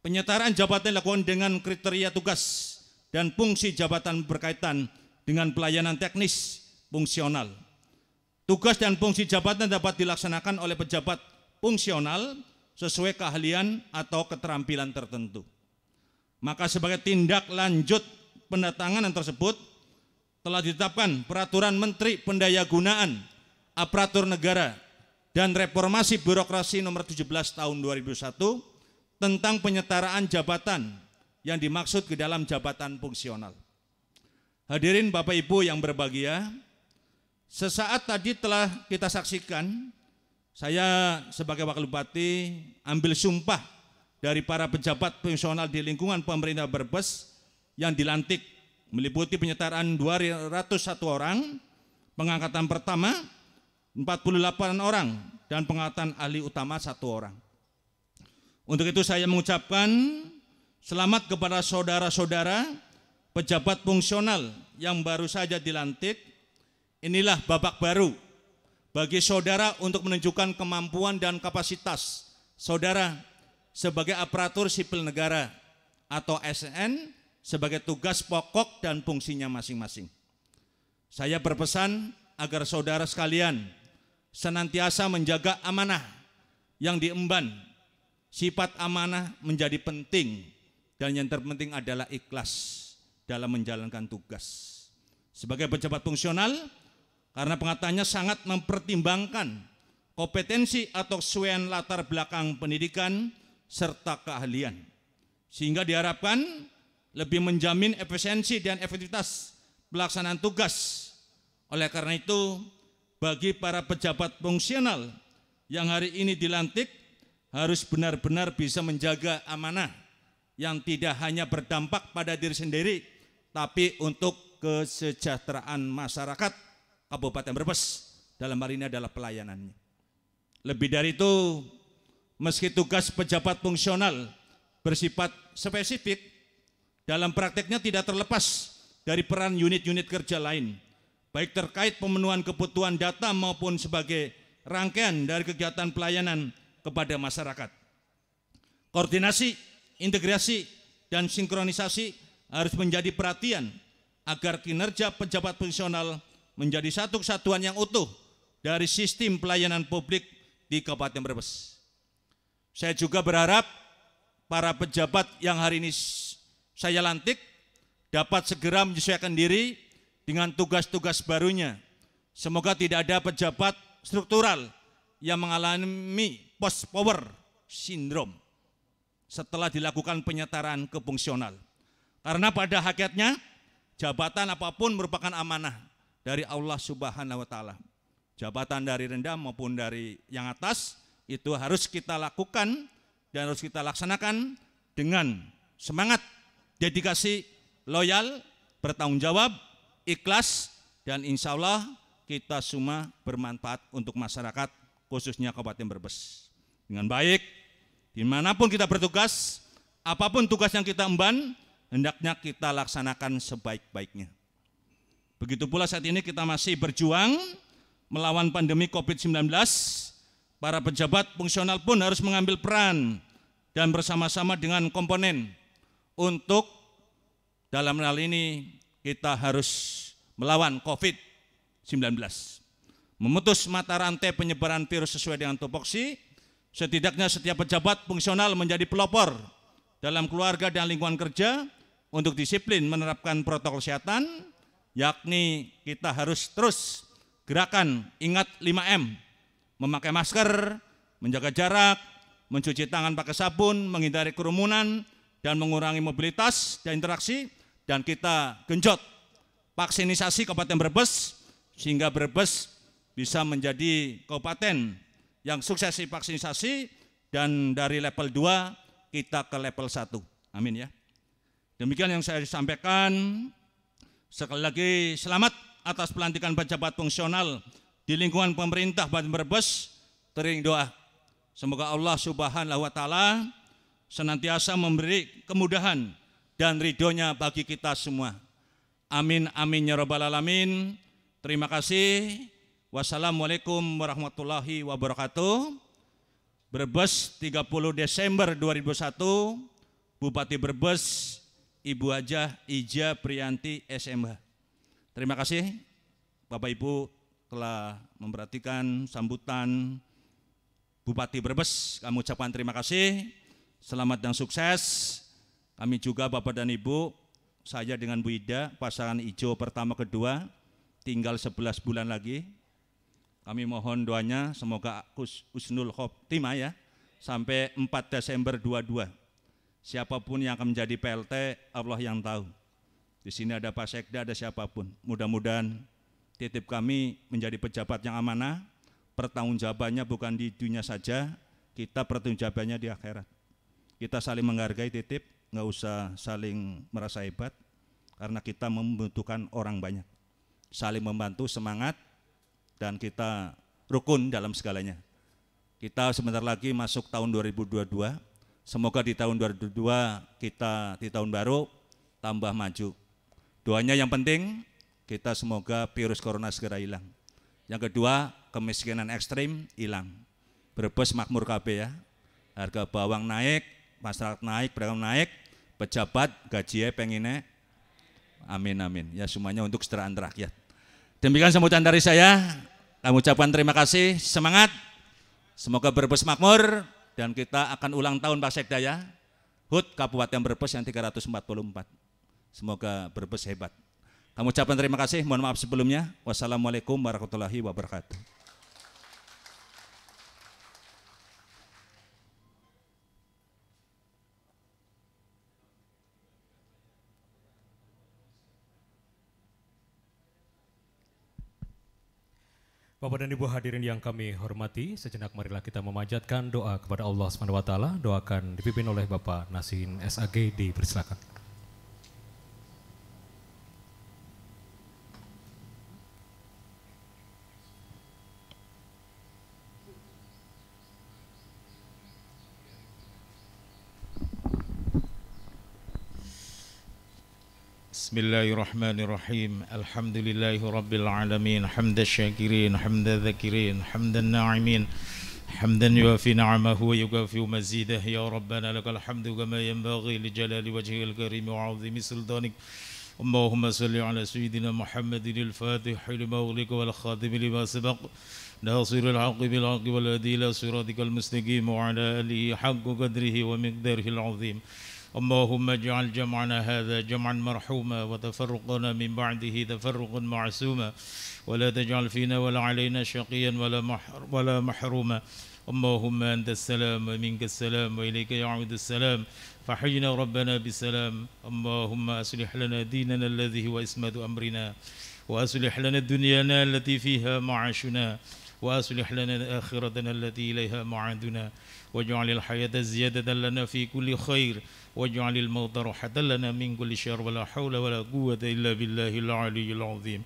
Penyetaraan jabatan dilakukan dengan kriteria tugas dan fungsi jabatan berkaitan dengan pelayanan teknis fungsional. Tugas dan fungsi jabatan dapat dilaksanakan oleh pejabat fungsional sesuai keahlian atau keterampilan tertentu. Maka sebagai tindak lanjut pendatanganan tersebut telah ditetapkan Peraturan Menteri Pendayagunaan Aparatur Negara dan Reformasi Birokrasi nomor 17 tahun 2001 tentang penyetaraan jabatan yang dimaksud ke dalam jabatan fungsional. Hadirin Bapak Ibu yang berbahagia, sesaat tadi telah kita saksikan, saya sebagai Wakil Bupati ambil sumpah dari para pejabat fungsional di lingkungan pemerintah Brebes yang dilantik, meliputi penyetaraan 201 orang, pengangkatan pertama 48 orang, dan pengangkatan ahli utama 1 orang. Untuk itu saya mengucapkan selamat kepada saudara-saudara pejabat fungsional yang baru saja dilantik. Inilah babak baru
bagi saudara untuk menunjukkan kemampuan dan kapasitas saudara sebagai aparatur sipil negara atau ASN sebagai tugas pokok dan fungsinya masing-masing. Saya berpesan agar saudara sekalian senantiasa menjaga amanah yang diemban. Sifat amanah menjadi penting dan yang terpenting adalah ikhlas dalam menjalankan tugas. Sebagai pejabat fungsional, karena pengatanya sangat mempertimbangkan kompetensi atau kesesuaian latar belakang pendidikan serta keahlian, sehingga diharapkan lebih menjamin efisiensi dan efektivitas pelaksanaan tugas. Oleh karena itu, bagi para pejabat fungsional yang hari ini dilantik harus benar-benar bisa menjaga amanah yang tidak hanya berdampak pada diri sendiri, tapi untuk kesejahteraan masyarakat Kabupaten Brebes, dalam hal ini adalah pelayanannya. Lebih dari itu, meski tugas pejabat fungsional bersifat spesifik, dalam prakteknya tidak terlepas dari peran unit-unit kerja lain, baik terkait pemenuhan kebutuhan data maupun sebagai rangkaian dari kegiatan pelayanan kepada masyarakat. Koordinasi, integrasi, dan sinkronisasi harus menjadi perhatian agar kinerja pejabat fungsional menjadi satu kesatuan yang utuh dari sistem pelayanan publik di Kabupaten Brebes. Saya juga berharap para pejabat yang hari ini saya lantik dapat segera menyesuaikan diri dengan tugas-tugas barunya. Semoga tidak ada pejabat struktural yang mengalami post power syndrome setelah dilakukan penyetaraan ke fungsional. Karena pada hakikatnya jabatan apapun merupakan amanah dari Allah Subhanahu wa taala. Jabatan dari rendah maupun dari yang atas itu harus kita lakukan dan harus kita laksanakan dengan semangat, dedikasi, loyal, bertanggung jawab, ikhlas, dan insya Allah kita semua bermanfaat untuk masyarakat, khususnya Kabupaten Brebes. Dengan baik, dimanapun kita bertugas, apapun tugas yang kita emban, hendaknya kita laksanakan sebaik-baiknya. Begitu pula saat ini kita masih berjuang melawan pandemi COVID-19, para pejabat fungsional pun harus mengambil peran dan bersama-sama dengan komponen untuk dalam hal ini kita harus melawan COVID-19. Memutus mata rantai penyebaran virus sesuai dengan tupoksi, setidaknya setiap pejabat fungsional menjadi pelopor dalam keluarga dan lingkungan kerja untuk disiplin menerapkan protokol kesehatan, yakni kita harus terus gerakan ingat 5M, memakai masker, menjaga jarak, mencuci tangan pakai sabun, menghindari kerumunan, dan mengurangi mobilitas dan interaksi, dan kita genjot vaksinisasi Kabupaten Brebes, sehingga Brebes bisa menjadi kabupaten yang sukses di vaksinasi, dan dari level 2 kita ke level 1. Amin ya. Demikian yang saya sampaikan. Sekali lagi selamat atas pelantikan pejabat fungsional di lingkungan pemerintah Kabupaten Brebes. Tering doa, semoga Allah Subhanahu wa taala senantiasa memberi kemudahan dan ridhonya bagi kita semua. Amin amin ya rabbal alamin. Terima kasih. Wassalamualaikum warahmatullahi wabarakatuh. Brebes 30 Desember 2001, Bupati Brebes Ibu Hajah Ija Priyanti SMH. Terima kasih Bapak Ibu telah memperhatikan sambutan Bupati Brebes. Kami ucapkan terima kasih, selamat dan sukses. Kami juga Bapak dan Ibu, saya dengan Bu Ida, pasangan hijau pertama kedua, tinggal 11 bulan lagi. Kami mohon doanya semoga husnul khotimah ya, sampai 4 Desember 22. Siapapun yang akan menjadi PLT, Allah yang tahu. Di sini ada Pak Sekda, ada siapapun. Mudah-mudahan titip kami menjadi pejabat yang amanah, pertanggungjawabannya bukan di dunia saja, kita pertanggungjawabannya di akhirat. Kita saling menghargai titip, nggak usah saling merasa hebat, karena kita membutuhkan orang banyak. Saling membantu, semangat, dan kita rukun dalam segalanya. Kita sebentar lagi masuk tahun 2022, semoga di tahun 2022 kita di tahun baru tambah maju. Doanya yang penting, kita semoga virus corona segera hilang. Yang kedua, kemiskinan ekstrim hilang. Brebes makmur kabeh ya. Harga bawang naik, masyarakat naik, pedagang naik, pejabat gajinya pengennya amin amin. Ya semuanya untuk kesejahteraan rakyat. Demikian sambutan dari saya. Kami ucapkan terima kasih, semangat. Semoga Brebes makmur dan kita akan ulang tahun Pak Sekda ya. HUT Kabupaten Brebes yang 344. Semoga Brebes hebat. Kami ucapkan terima kasih, mohon maaf sebelumnya. Wassalamualaikum warahmatullahi wabarakatuh.
Bapak dan Ibu hadirin yang kami hormati, sejenak marilah kita memanjatkan doa kepada Allah SWT. Doakan dipimpin oleh Bapak Nasin SAG, dipersilakan.
Bismillahirrahmanirrahim. Alhamdulillahi rabbil alamin. Hamdan syakirin, hamdan dzakirin, hamdan na'imin, hamdan yuafi ni'amahu wa yukafi mazidah. Ya Rabbana lakal hamdu kama yanbaghi li jalali wajhikal karim wa 'azimi sultanik. Allahumma salli ala sayyidina Muhammadin al-Fatih lima ughliqa wal khatim lima sabaq. Nasirul haqqi bil haqqi wal hadi ila siratikal mustaqim wa ala alihi haqqa qadrihi wa miqdarihi al-'azim. اللهم اجعل جمعنا هذا جمعا مرحوما وتفرقنا من بعده تفرقا معصوما ولا تجعل فينا ولا علينا شقيا ولا محروما. اللهم أنت السلام ومنك السلام وإليك يعود السلام فحينا ربنا بالسلام. اللهم أصلح لنا ديننا الذي هو عصمة أمرنا وأصلح لنا دنيانا التي فيها معاشنا وأصلح لنا آخرتنا التي إليها معادنا واجعل الحياة زيادة لنا في كل خير واجعل الموت راحة لنا من كل شر ولا حول ولا قوة إلا بالله العلي العظيم.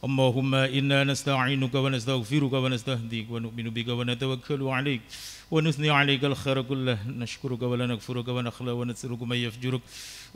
اللهم إنا نستعينك ونستغفرك ونستهديك ونؤمن بك ونتوكل عليك ونثني عليك الخير كله نشكرك ولا نكفرك ونخلى ونسألك من يفجرك.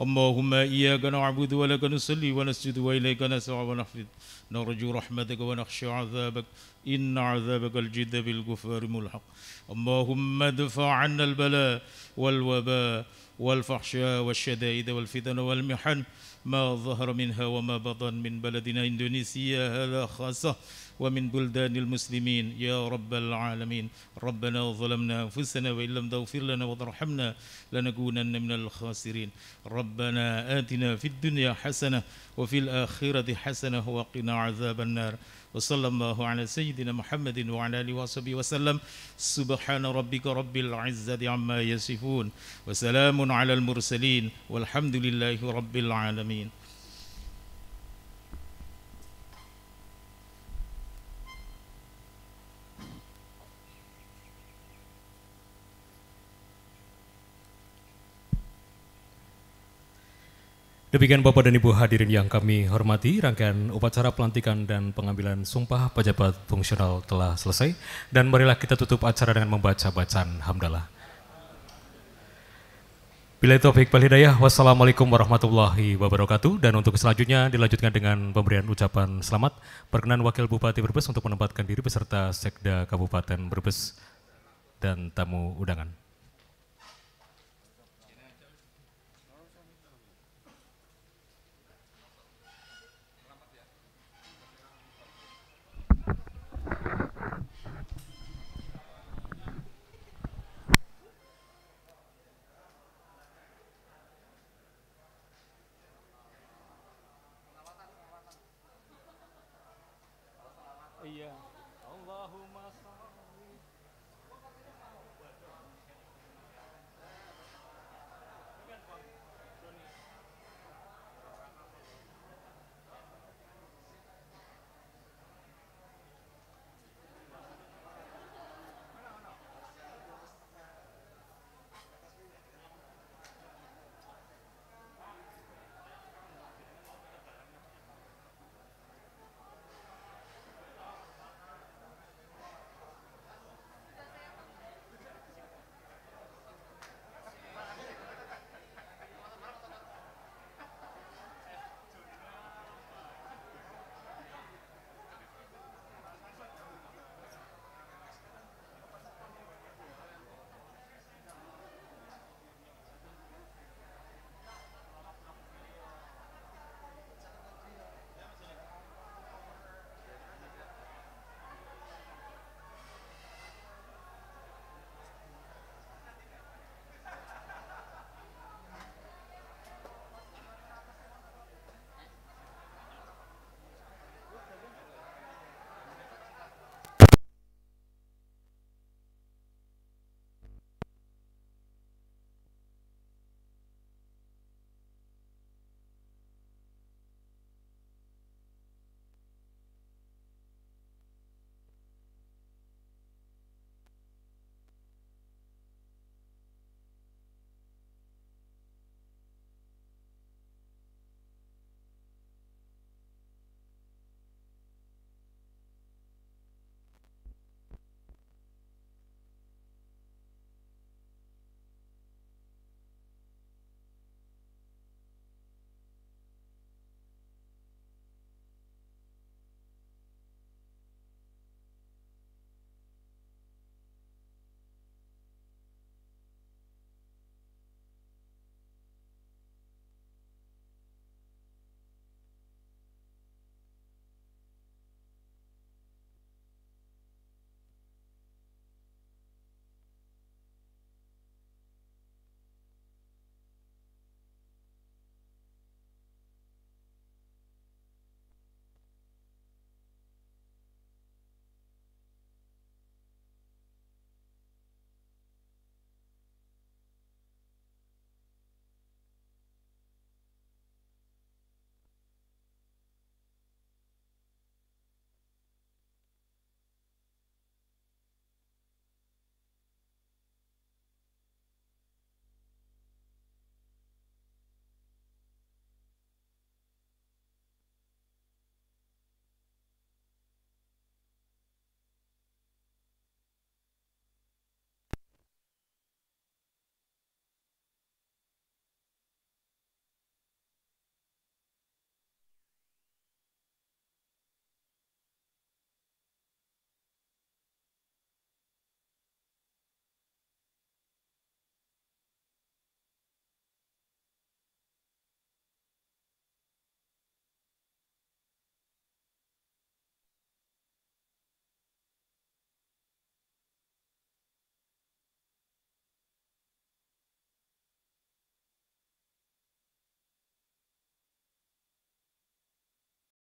اللهم إياك نعبد ولك نصلي ونسجد وإليك نسعى ونحفظ نرجو رحمتك ونخشى عذابك إن عذابك الجد بالغفار ملحق. اللهم ادفع عنا البلاء والوباء والفحشاء والشدائد والفتن والمحن ما ظهر منها وما بطن من بلدنا إندونيسيا هذا خاصة ومن بلدان المسلمين يا رب العالمين. ربنا ظلمنا أنفسنا وإن لم تغفر لنا وترحمنا لنكونن من الخاسرين. ربنا آتنا في الدنيا حسنة وفي الآخرة حسنة وقنا عذاب النار. وصلى الله على سيدنا محمد وعلى آله وصحبه وسلم. سبحان ربك رب العزة عما يصفون وسلام على المرسلين والحمد لله رب العالمين.
Demikian Bapak dan Ibu hadirin yang kami hormati, rangkaian upacara pelantikan dan pengambilan sumpah pejabat fungsional telah selesai. Dan marilah kita tutup acara dengan membaca bacaan hamdalah. Billahi taufiq wal hidayah, wassalamualaikum warahmatullahi wabarakatuh. Dan untuk selanjutnya dilanjutkan dengan pemberian ucapan selamat. Perkenan Wakil Bupati Brebes untuk menempatkan diri beserta Sekda Kabupaten Brebes dan tamu undangan.